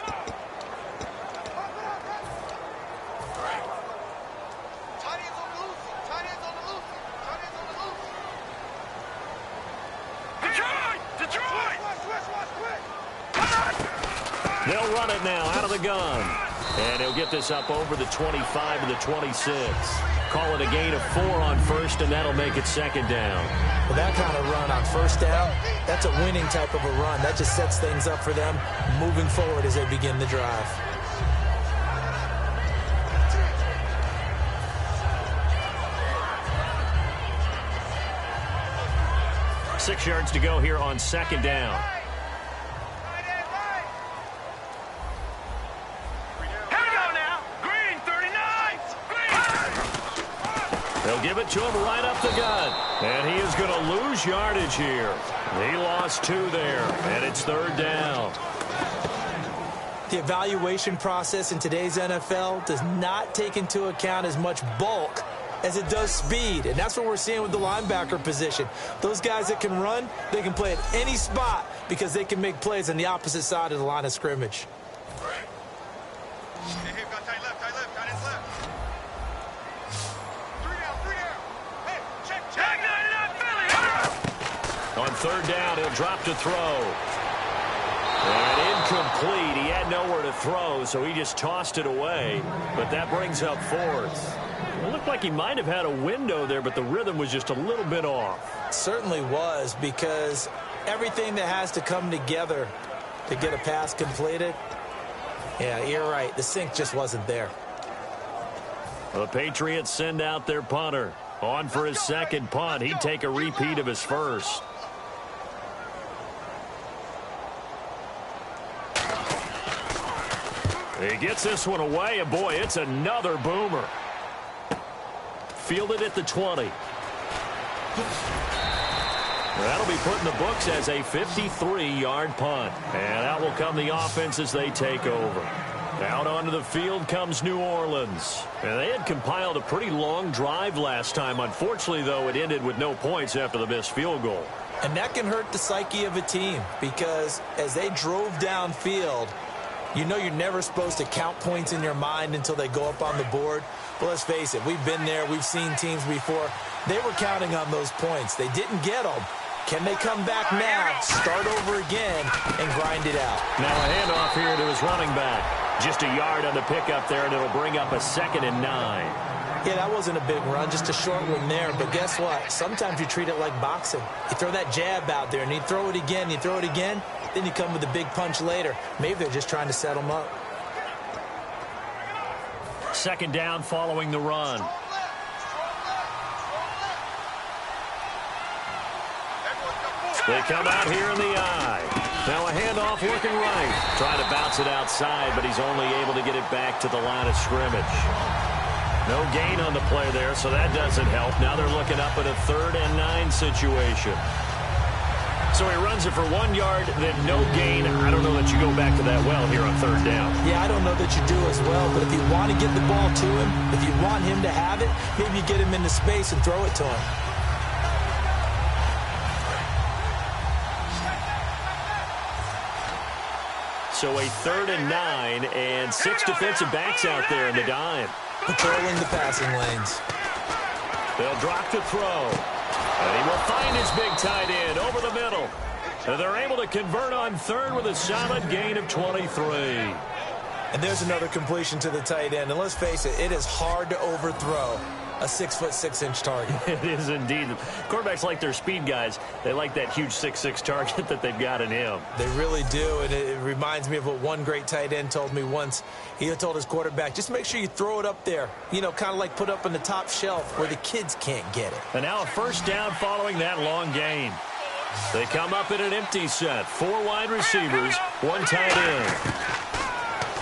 They'll run it now out of the gun. And he'll get this up over the 25 to the 26. Call it a gain of 4 on first, and that'll make it 2nd down. Well, that kind of run on first down, that's a winning type of a run. That just sets things up for them moving forward as they begin the drive. Six yards to go here on 2nd down. They'll give it to him right up the gut. And he is going to lose yardage here. He lost 2 there, and it's 3rd down. The evaluation process in today's NFL does not take into account as much bulk as it does speed, and that's what we're seeing with the linebacker position. Those guys that can run, they can play at any spot because they can make plays on the opposite side of the line of scrimmage. Hey, hey, got tight left, tight ends left. 3 down. Hey, check. On 3rd down, he'll drop to throw. And incomplete. He had nowhere to throw, so he just tossed it away. But that brings up 4th. It looked like he might have had a window there, but the rhythm was just a little bit off. It certainly was, because everything that has to come together to get a pass completed, yeah, you're right. The sync just wasn't there. The Patriots send out their punter. On for his 2nd punt. He'd take a repeat of his 1st. He gets this one away, and boy, it's another boomer. Fielded at the 20. That'll be put in the books as a 53-yard punt. And out will come the offense as they take over. Out onto the field comes New Orleans. And they had compiled a pretty long drive last time. Unfortunately, though, it ended with no points after the missed field goal. And that can hurt the psyche of a team, because as they drove downfield, you know you're never supposed to count points in your mind until they go up on the board. But let's face it, we've been there. We've seen teams before. They were counting on those points. They didn't get them. Can they come back now, start over again, and grind it out? Now a handoff here to his running back. Just a yard on the pickup there, and it'll bring up a 2nd and 9. Yeah, that wasn't a big run, just a short one there. But guess what? Sometimes you treat it like boxing. You throw that jab out there, and you throw it again, then you come with a big punch later. Maybe they're just trying to set them up. 2nd down following the run. They come out here in the eye. Now a handoff working right. Trying to bounce it outside, but he's only able to get it back to the line of scrimmage. No gain on the play there, so that doesn't help. Now they're looking up at a 3rd and 9 situation. So he runs it for 1 yard, then no gain. I don't know that you go back to that well here on 3rd down. Yeah, I don't know that you do as well, but if you want to get the ball to him, if you want him to have it, maybe you get him into space and throw it to him. So a 3rd and 9, and 6 defensive backs out there in the dime. Patrolling the passing lanes. They'll drop to throw. And he will find his big tight end over the middle. And they're able to convert on 3rd with a solid gain of 23. And there's another completion to the tight end. And let's face it, it is hard to overthrow a 6'6" target. It is indeed. Quarterbacks like their speed guys. They like that huge 6'6" target that they've got in him. They really do, and it reminds me of what one great tight end told me once. He told his quarterback, just make sure you throw it up there, you know, kind of like put up on the top shelf where the kids can't get it. And now a 1st down following that long gain. They come up in an empty set. 4 wide receivers, 1 tight end.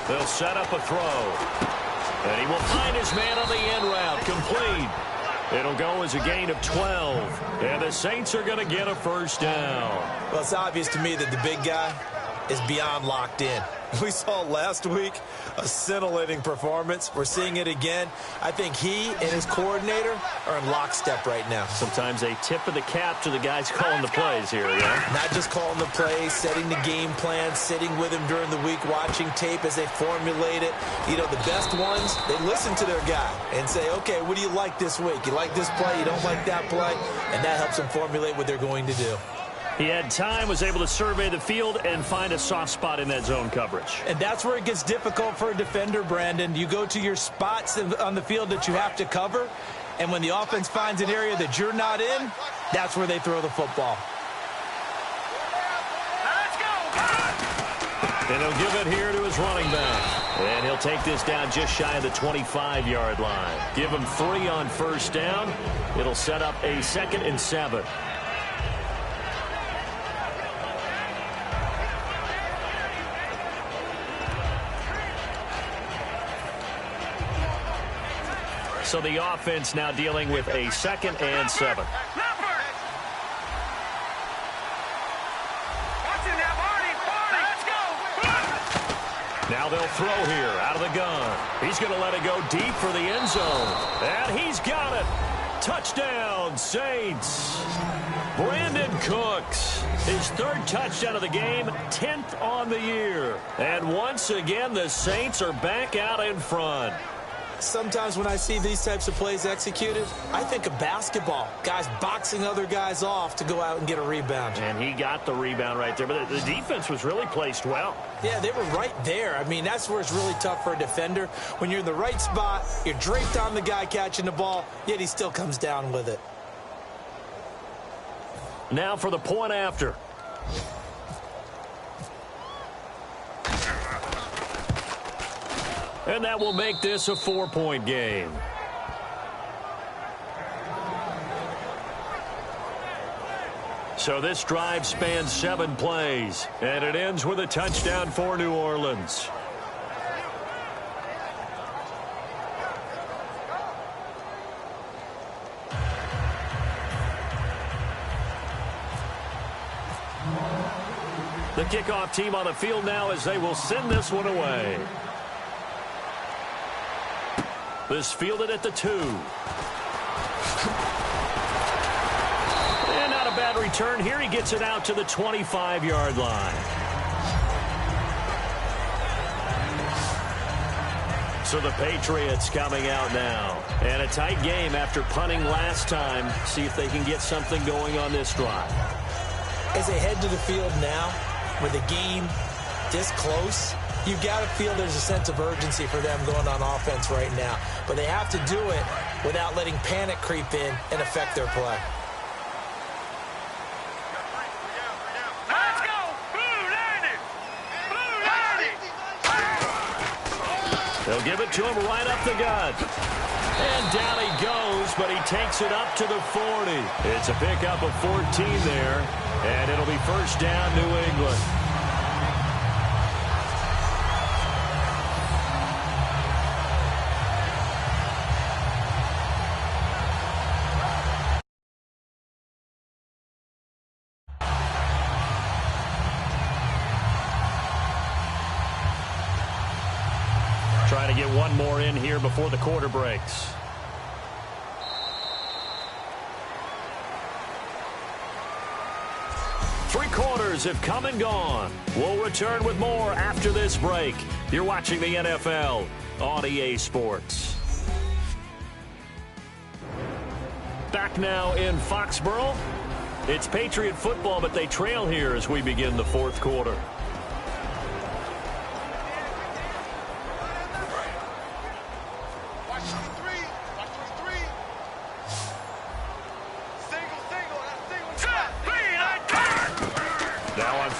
They'll set up a throw. And he will find his man on the end route. Complete. It'll go as a gain of 12. And the Saints are going to get a 1st down. Well, it's obvious to me that the big guy is beyond locked in. We saw last week a scintillating performance. We're seeing it again. I think he and his coordinator are in lockstep right now. Sometimes a tip of the cap to the guys calling the plays here, yeah? Not just calling the plays, setting the game plan, sitting with him during the week, watching tape as they formulate it. You know, the best ones, they listen to their guy and say, okay, what do you like this week? You like this play? You don't like that play? And that helps them formulate what they're going to do. He had time, was able to survey the field and find a soft spot in that zone coverage. And that's where it gets difficult for a defender, Brandon. You go to your spots on the field that you have to cover, and when the offense finds an area that you're not in, that's where they throw the football. And he'll give it here to his running back. And he'll take this down just shy of the 25-yard line. Give him 3 on 1st down. It'll set up a 2nd and 7. So the offense now dealing with a 2nd and 7. Now they'll throw here out of the gun. He's going to let it go deep for the end zone. And he's got it. Touchdown, Saints. Brandon Cooks, his 3rd touchdown of the game, 10th on the year. And once again, the Saints are back out in front. Sometimes when I see these types of plays executed, I think of basketball. Guys boxing other guys off to go out and get a rebound. And he got the rebound right there, but the defense was really placed well. Yeah, they were right there. I mean, that's where it's really tough for a defender. When you're in the right spot, you're draped on the guy catching the ball, yet he still comes down with it. Now for the point after. And that will make this a 4-point game. So this drive spans 7 plays, and it ends with a touchdown for New Orleans. The kickoff team on the field now as they will send this one away. This fielded at the 2. And not a bad return here. He gets it out to the 25-yard line. So the Patriots coming out now. And a tight game after punting last time. See if they can get something going on this drive. As they head to the field now, with the game this close, you got to feel there's a sense of urgency for them going on offense right now. But they have to do it without letting panic creep in and affect their play. Let's go! Blue 90! Blue 90! They'll give it to him right up the gut. And down he goes, but he takes it up to the 40. It's a pickup of 14 there, and it'll be first down, New England. Trying to get one more in here before the quarter breaks. Three quarters have come and gone. We'll return with more after this break. You're watching the NFL on EA Sports. Back now in Foxborough. It's Patriot football, but they trail here as we begin the 4th quarter.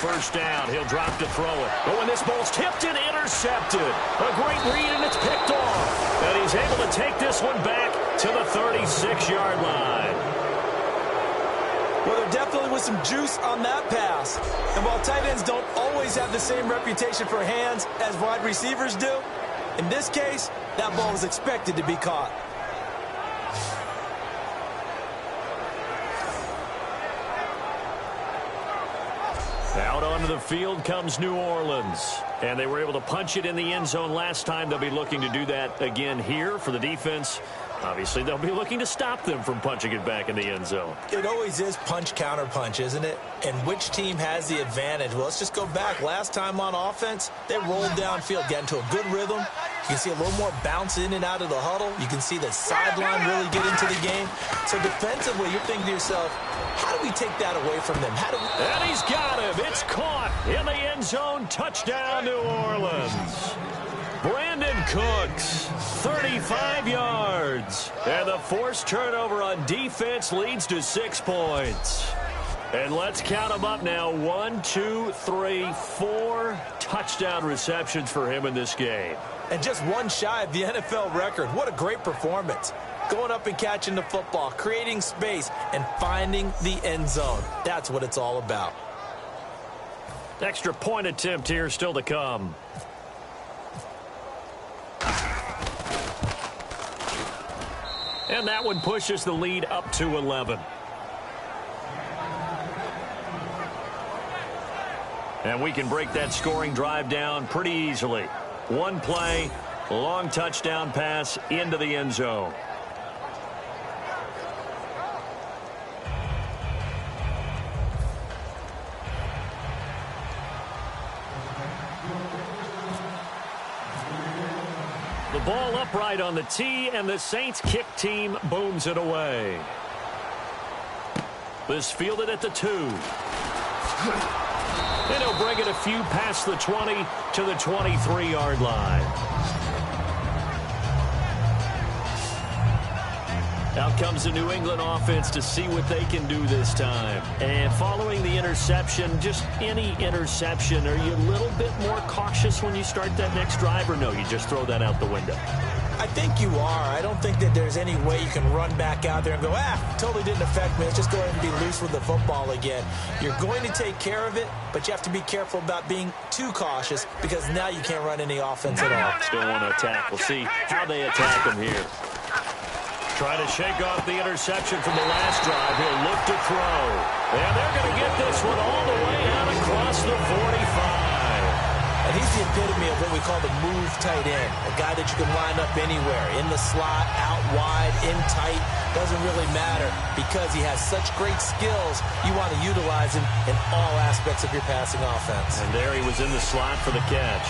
First down, he'll drop to throw it. Oh, and this ball's tipped and intercepted. A great read, and it's picked off. And he's able to take this one back to the 36-yard line. Well, there definitely was some juice on that pass. And while tight ends don't always have the same reputation for hands as wide receivers do, in this case, that ball was expected to be caught. Out onto the field comes New Orleans. And they were able to punch it in the end zone last time. They'll be looking to do that again here for the defense. Obviously, they'll be looking to stop them from punching it back in the end zone. It always is punch-counter-punch, isn't it? And which team has the advantage? Well, let's just go back. Last time on offense, they rolled downfield, got into a good rhythm. You can see a little more bounce in and out of the huddle. You can see the sideline really get into the game. So defensively, you're thinking to yourself, how do we take that away from them? And he's got him. It's caught in the end zone. Touchdown, New Orleans. Brandon Cooks, 35 yards. And the forced turnover on defense leads to 6 points. And let's count them up now. 1, 2, 3, 4 touchdown receptions for him in this game. And just one shy of the NFL record. What a great performance. Going up and catching the football, creating space, and finding the end zone. That's what it's all about. Extra point attempt here still to come. And that one pushes the lead up to 11. And we can break that scoring drive down pretty easily. One play, long touchdown pass into the end zone. The ball upright on the tee, and the Saints kick team booms it away. This fielded at the 2. And he'll bring it a few past the 20 to the 23-yard line. Out comes the New England offense to see what they can do this time. And following the interception, just any interception, are you a little bit more cautious when you start that next drive, or no, you just throw that out the window? I think you are. I don't think that there's any way you can run back out there and go, totally didn't affect me. Let's just go ahead and be loose with the football again. You're going to take care of it, but you have to be careful about being too cautious because now you can't run any offense at all. Still want to attack. We'll see how they attack them here. Trying to shake off the interception from the last drive. He'll look to throw. And they're going to get this one all the way out across the 45. And he's the epitome of what we call the move tight end, a guy that you can line up anywhere, in the slot, out wide, in tight, doesn't really matter because he has such great skills. You want to utilize him in all aspects of your passing offense. And there he was in the slot for the catch.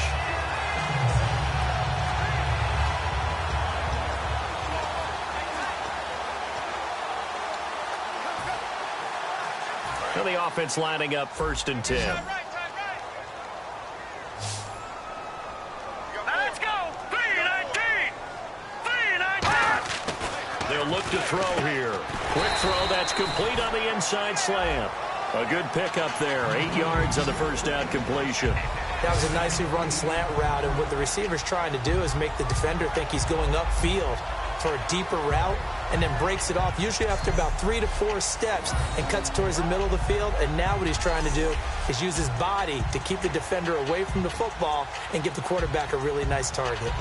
Now the offense lining up 1st and 10. They'll look to throw here. Quick throw, that's complete on the inside slant. A good pickup there. 8 yards on the first down completion. That was a nicely run slant route, and what the receiver's trying to do is make the defender think he's going upfield for a deeper route, and then breaks it off, usually after about 3 to 4 steps, and cuts towards the middle of the field. And now what he's trying to do is use his body to keep the defender away from the football and give the quarterback a really nice target.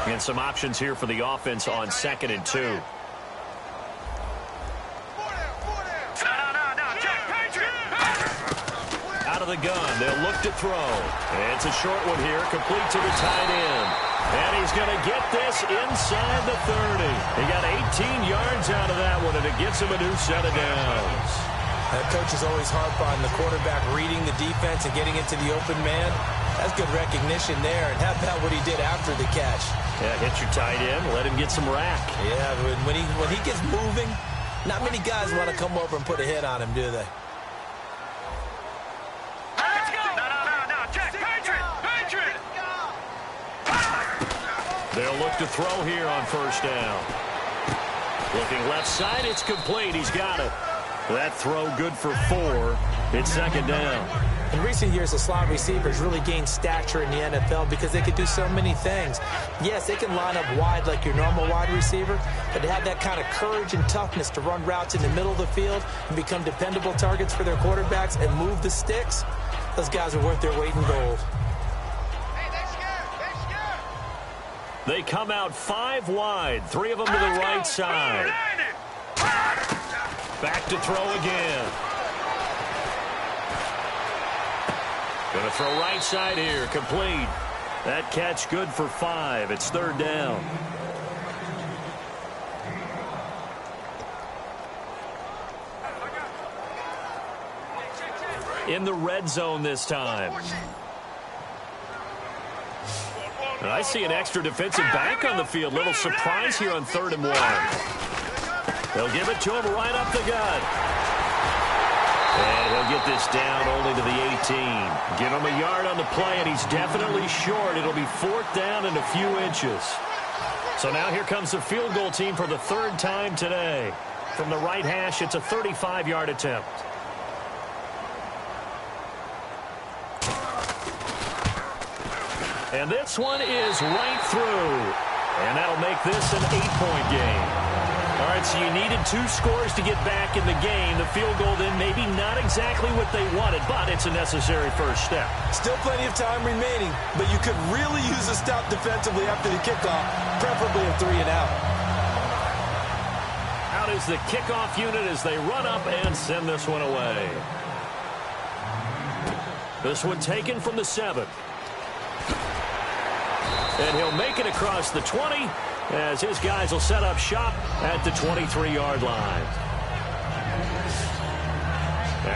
And some options here for the offense on 2nd and 2. Out of the gun, they'll look to throw. And it's a short one here, complete to the tight end. And he's going to get this inside the 30. He got 18 yards out of that one, and it gets him a new set of downs. That coach is always harp on the quarterback reading the defense and getting into the open man. That's good recognition there. And how about what he did after the catch? Yeah, hit your tight end, let him get some rack. Yeah, when he gets moving, not many guys want to come over and put a hit on him, do they? They'll look to throw here on 1st down. Looking left side, it's complete. He's got it. That throw good for 4. It's 2nd down. In recent years, the slot receivers really gained stature in the NFL because they could do so many things. Yes, they can line up wide like your normal wide receiver, but to have that kind of courage and toughness to run routes in the middle of the field and become dependable targets for their quarterbacks and move the sticks, those guys are worth their weight in gold. They come out 5 wide, 3 of them to the right side. Back to throw again. Going to throw right side here, complete. That catch good for 5. It's 3rd down. In the red zone this time. And I see an extra defensive back on the field. Little surprise here on 3rd and 1. They'll give it to him right up the gut. And he'll get this down only to the 18. Give him a yard on the play, and he's definitely short. It'll be 4th down and a few inches. So now here comes the field goal team for the 3rd time today. From the right hash, it's a 35-yard attempt. And this one is right through. And that'll make this an 8-point game. All right, so you needed 2 scores to get back in the game. The field goal then maybe not exactly what they wanted, but it's a necessary first step. Still plenty of time remaining, but you could really use a stop defensively after the kickoff, preferably a 3-and-out. Out is the kickoff unit as they run up and send this one away. This one taken from the 7. And he'll make it across the 20 as his guys will set up shop at the 23-yard line.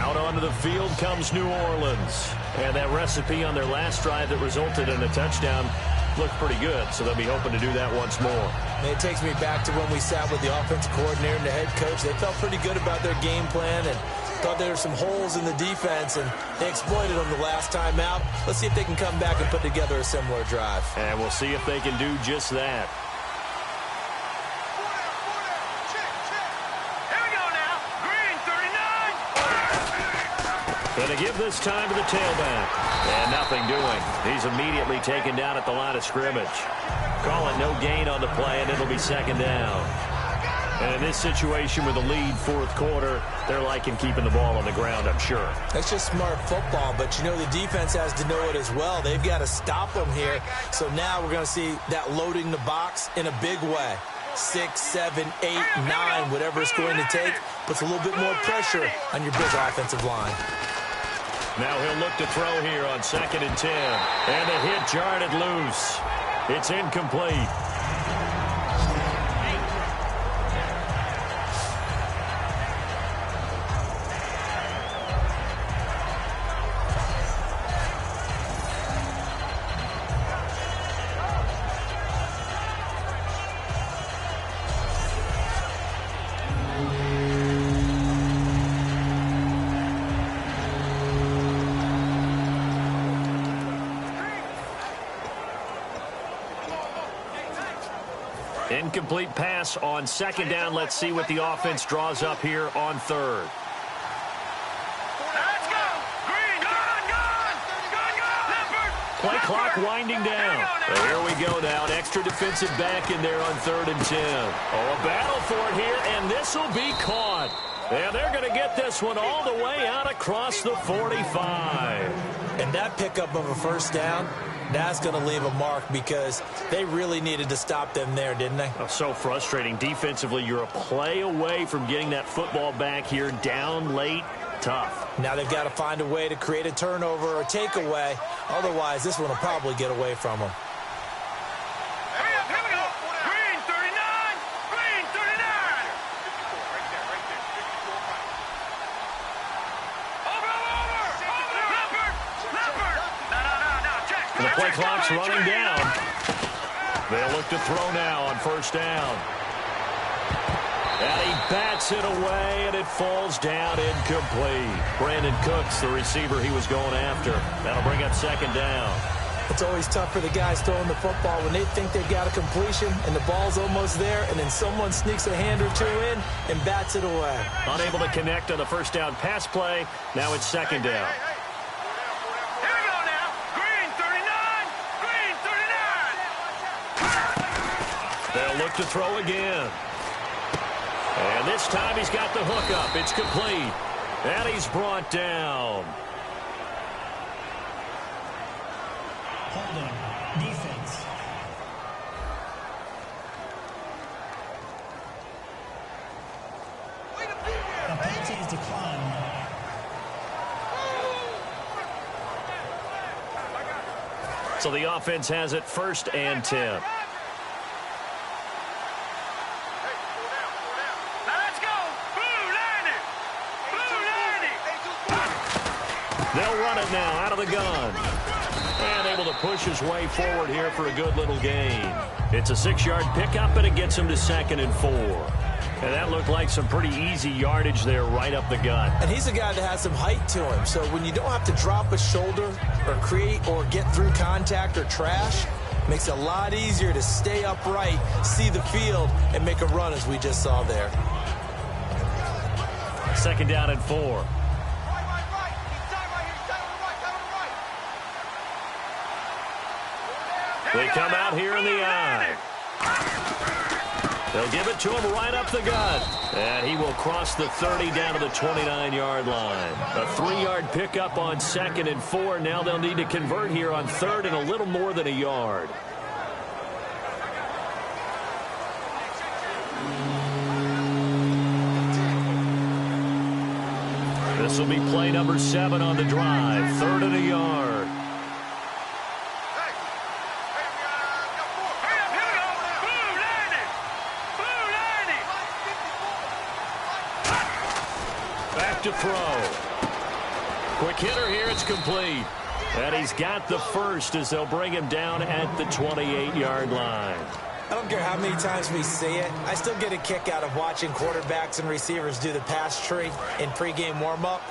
Out onto the field comes New Orleans. And that recipe on their last drive that resulted in a touchdown looked pretty good, so they'll be hoping to do that once more. And it takes me back to when we sat with the offensive coordinator and the head coach. They felt pretty good about their game plan and thought there were some holes in the defense, and they exploited them the last time out. Let's see if they can come back and put together a similar drive. And we'll see if they can do just that. Here we go now. Green, 39. Going to give this time to the tailback. And nothing doing. He's immediately taken down at the line of scrimmage. Call it no gain on the play, and it'll be second down. And in this situation with a lead fourth quarter, they're liking keeping the ball on the ground, I'm sure. That's just smart football, but you know the defense has to know it as well. They've got to stop them here. So now we're going to see that loading the box in a big way. 6, 7, 8, 9, whatever it's going to take, puts a little bit more pressure on your big offensive line. Now he'll look to throw here on 2nd and 10. And the hit jarred it loose. It's incomplete. Incomplete pass on 2nd down. Let's see what the offense draws up here on 3rd. Let's go. Green, gone. Play clock winding down. And here we go now. An extra defensive back in there on 3rd and 10. Oh, a battle for it here, and this will be caught. And they're going to get this one all the way out across the 45. And that pickup of a first down, that's going to leave a mark because they really needed to stop them there, didn't they? Oh, so frustrating. Defensively, you're a play away from getting that football back here down late. Tough. Now they've got to find a way to create a turnover or takeaway. Otherwise, this one will probably get away from them. Here we go. Green, 39. Green, 39. Over. Leopard. No. Check. The play clock's running down. They'll look to throw now on 1st down. And he bats it away, and it falls down incomplete. Brandon Cooks, the receiver he was going after. That'll bring up 2nd down. It's always tough for the guys throwing the football when they think they've got a completion and the ball's almost there, and then someone sneaks a hand or two in and bats it away. Unable to connect on the 1st down pass play. Now it's 2nd down. Here we go now. Green, 39. Green, 39. They'll look to throw again. And this time he's got the hook up. It's complete. And he's brought down. Holding. Defense. The penalty is declined. So the offense has it 1st and 10. They'll run it now out of the gun. And able to push his way forward here for a good little gain. It's a 6-yard pickup, and it gets him to 2nd and 4. And that looked like some pretty easy yardage there right up the gut. And he's a guy that has some height to him. So when you don't have to drop a shoulder or create or get through contact or trash, makes it a lot easier to stay upright, see the field, and make a run as we just saw there. 2nd down and 4. They come out here in the eye. They'll give it to him right up the gut. And he will cross the 30 down to the 29-yard line. A 3-yard pickup on 2nd and 4. Now they'll need to convert here on 3rd and a little more than a yard. This will be play number 7 on the drive. 3rd and a yard. Back to throw. Quick hitter here. It's complete. And he's got the first as they'll bring him down at the 28-yard line. I don't care how many times we see it. I still get a kick out of watching quarterbacks and receivers do the pass tree in pregame warm-up.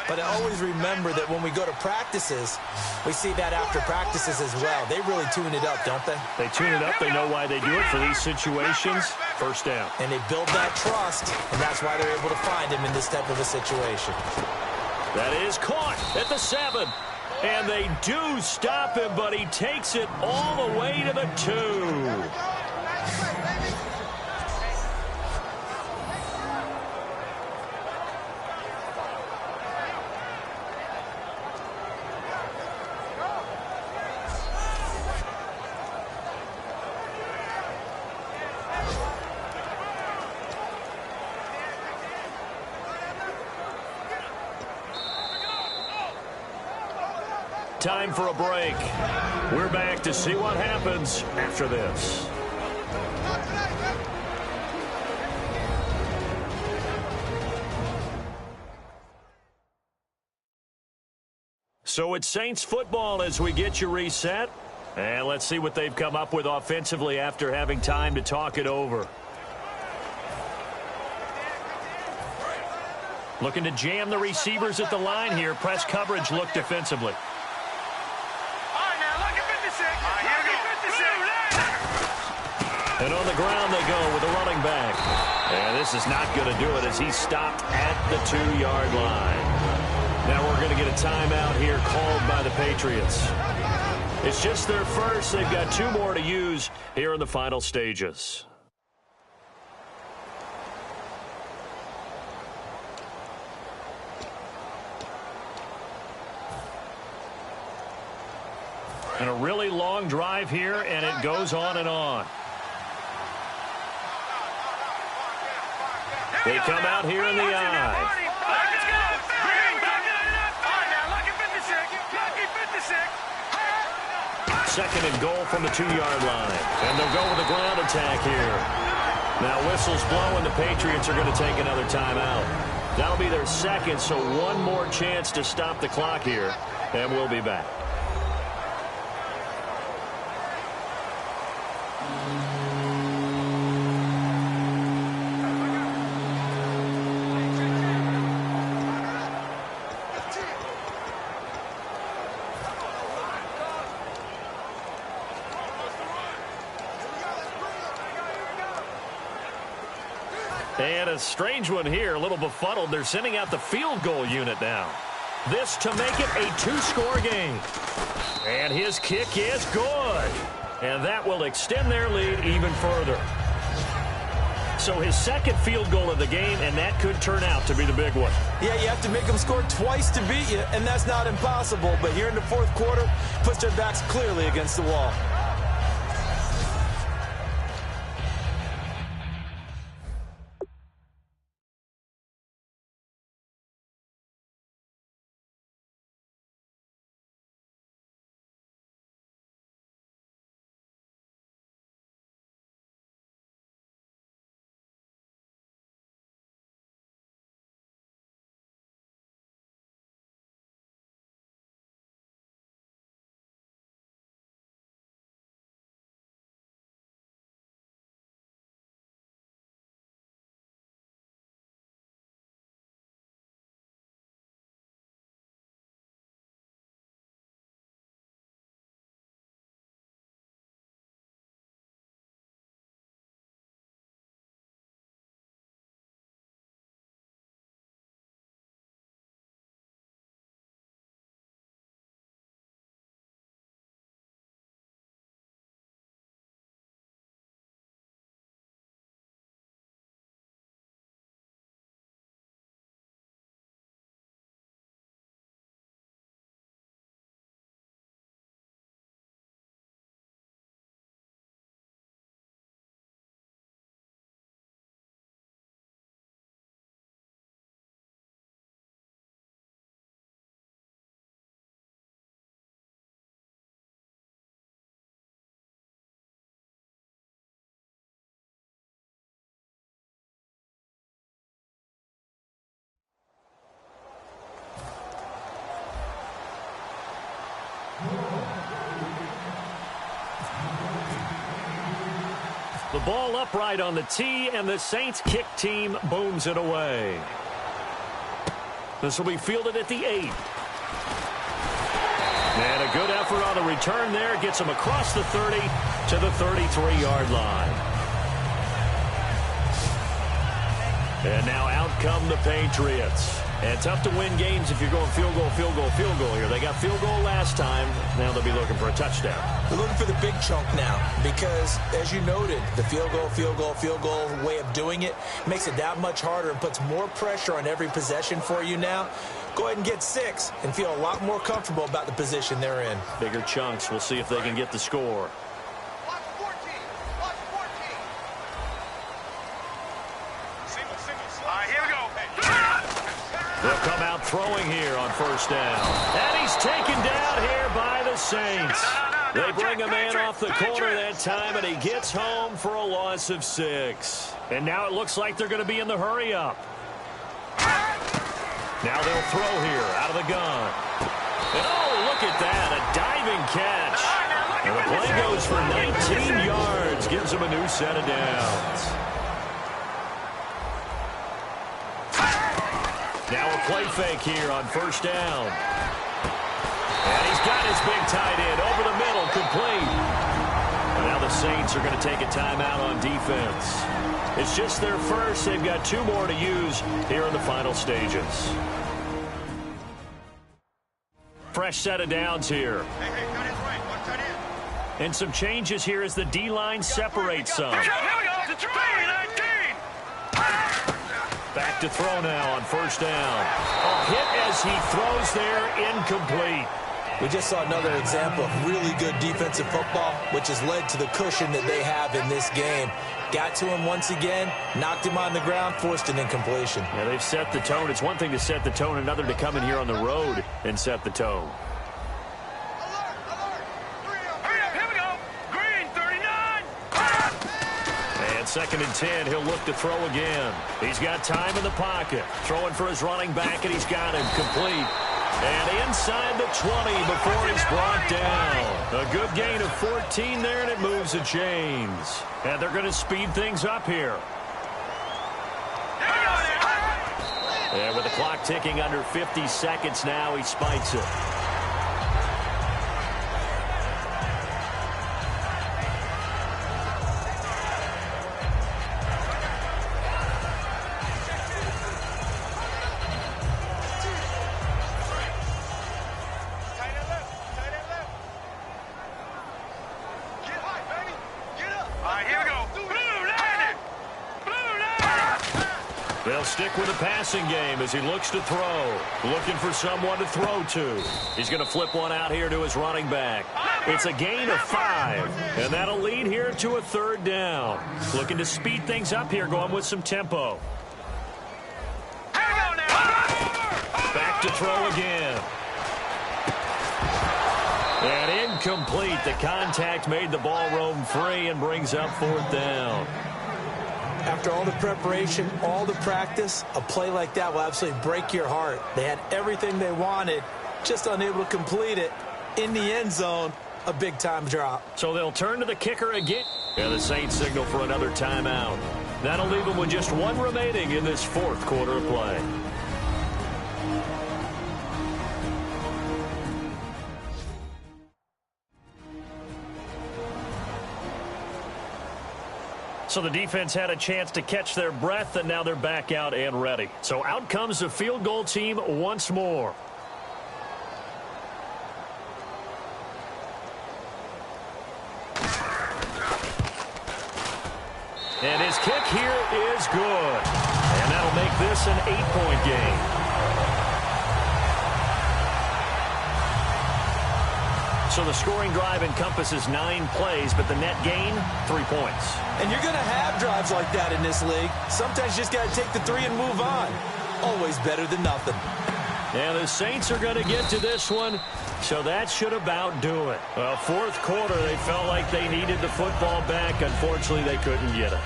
But I always remember that when we go to practices, we see that after practices as well. They really tune it up, don't they? They tune it up. They know why they do it for these situations. First down. And they build that trust, and that's why they're able to find him in this type of a situation. That is caught at the 7. And they do stop him, but he takes it all the way to the 2. Time for a break. We're back to see what happens after this. So it's Saints football as we get you reset. And let's see what they've come up with offensively after having time to talk it over. Looking to jam the receivers at the line here. Press coverage look defensively. And on the ground they go with a running back. And this is not going to do it as he's stopped at the 2-yard line. Now we're going to get a timeout here called by the Patriots. It's just their first. They've got 2 more to use here in the final stages. And a really long drive here, and it goes on and on. They come out here in the eye. 2nd and goal from the 2-yard line. And they'll go with a ground attack here. Now whistles blow, and the Patriots are going to take another timeout. That'll be their 2nd, so one more chance to stop the clock here. And we'll be back. And a strange one here, a little befuddled. They're sending out the field goal unit now. This to make it a 2-score game. And his kick is good. And that will extend their lead even further. So his 2nd field goal of the game, and that could turn out to be the big one. Yeah, you have to make them score twice to beat you, and that's not impossible. But here in the 4th quarter, puts their backs clearly against the wall. the ball upright on the tee, and the Saints kick team booms it away. This will be fielded at the 8. And a good effort on the return there. Gets him across the 30 to the 33-yard line. And now out come the Patriots. And tough to win games if you're going field goal, field goal, field goal here. They got field goal last time. Now they'll be looking for a touchdown. They're looking for the big chunk now because, as you noted, the field goal, field goal, field goal way of doing it makes it that much harder and puts more pressure on every possession for you now. Go ahead and get 6 and feel a lot more comfortable about the position they're in. Bigger chunks. We'll see if they can get the score. Watch 14. Watch 14. Single. All right, here we go. They'll come out throwing here on first down. And he's taken down here by the Saints. They bring a man off the corner that time, and he gets home for a loss of 6. And now it looks like they're going to be in the hurry-up. Now they'll throw here out of the gun. And oh, look at that, a diving catch. And the play goes for 19 yards, gives him a new set of downs. Now a play fake here on first down. And he's got his big tight end over the middle, complete. And now the Saints are going to take a timeout on defense. It's just their first. They've got 2 more to use here in the final stages. Fresh set of downs here. Hey, got his right. Watch tight end. And some changes here as the D-line separates some. Here we go. The 19. Back to throw now on first down. A hit as he throws there, incomplete. We just saw another example of really good defensive football, which has led to the cushion that they have in this game. Got to him once again, knocked him on the ground, forced an incompletion. Yeah, they've set the tone. It's one thing to set the tone, another to come in here on the road and set the tone. Alert. Hurry up. Here we go. Green, 39. And 2nd and 10, he'll look to throw again. He's got time in the pocket. Throwing for his running back, and he's got him complete. And inside the 20 before he's brought down. A good gain of 14 there, and it moves the chains. And they're going to speed things up here. And with the clock ticking under 50 seconds now, he spikes it. They'll stick with the passing game as he looks to throw. Looking for someone to throw to. He's going to flip one out here to his running back. It's a gain of 5. And that'll lead here to a 3rd down. Looking to speed things up here, going with some tempo. Back to throw again. And incomplete. The contact made the ball roam free and brings up 4th down. After all the preparation, all the practice, a play like that will absolutely break your heart. They had everything they wanted, just unable to complete it. In the end zone, a big-time drop. So they'll turn to the kicker again. And the Saints signal for another timeout. That'll leave them with just 1 remaining in this 4th quarter of play. So the defense had a chance to catch their breath, and now they're back out and ready. So out comes the field goal team once more. And his kick here is good. And that'll make this an 8-point game. So the scoring drive encompasses 9 plays, but the net gain, 3 points. And you're going to have drives like that in this league. Sometimes you just got to take the 3 and move on. Always better than nothing. And the Saints are going to get to this one, so that should about do it. Well, 4th quarter, they felt like they needed the football back. Unfortunately, they couldn't get it.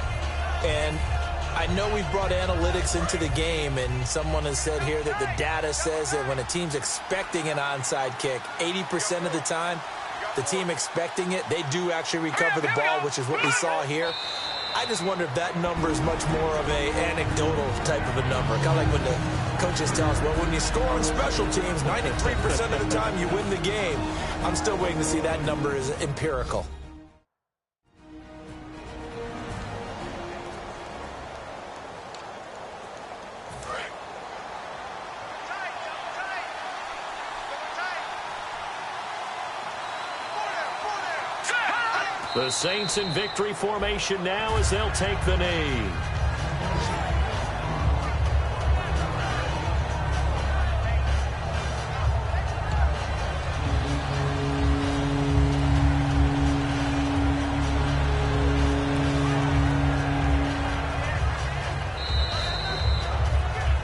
And I know we've brought analytics into the game, and someone has said here that the data says that when a team's expecting an onside kick, 80% of the time, the team expecting it, they do actually recover the ball, which is what we saw here. I just wonder if that number is much more of a anecdotal type of a number. Kind of like when the coaches tell us, well, when you score on special teams, 93% of the time you win the game. I'm still waiting to see that number is empirical. The Saints in victory formation now as they'll take the knee.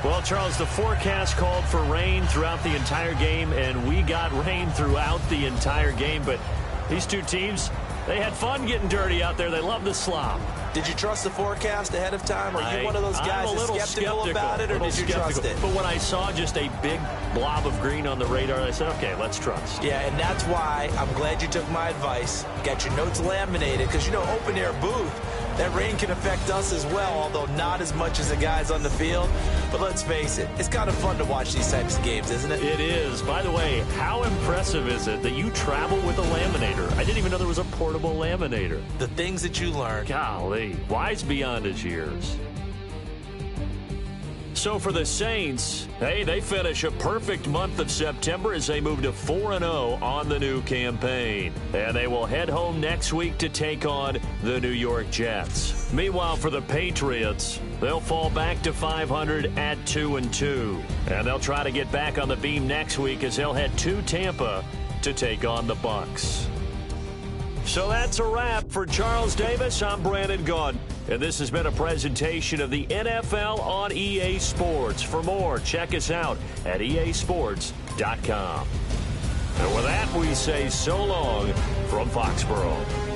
Well, Charles, the forecast called for rain throughout the entire game, and we got rain throughout the entire game, but these two teams, they had fun getting dirty out there. They love the slop. Did you trust the forecast ahead of time? Are you one of those guys that's skeptical about it, or did you trust it? But when I saw just a big blob of green on the radar, I said, okay, let's trust. Yeah, and that's why I'm glad you took my advice. Got your notes laminated, because, you know, open-air booth, that rain can affect us as well, although not as much as the guys on the field. But let's face it, it's kind of fun to watch these types of games, isn't it? It is. By the way, how impressive is it that you travel with a laminator? I didn't even know there was a portable laminator. The things that you learn. Golly, wise beyond his years. So for the Saints, hey, they finish a perfect month of September as they move to 4-0 on the new campaign. And they will head home next week to take on the New York Jets. Meanwhile, for the Patriots, they'll fall back to 500 at 2-2. And they'll try to get back on the beam next week as they'll head to Tampa to take on the Bucs. So that's a wrap. For Charles Davis, I'm Brandon Gaudin. And this has been a presentation of the NFL on EA Sports. For more, check us out at easports.com. And with that, we say so long from Foxborough.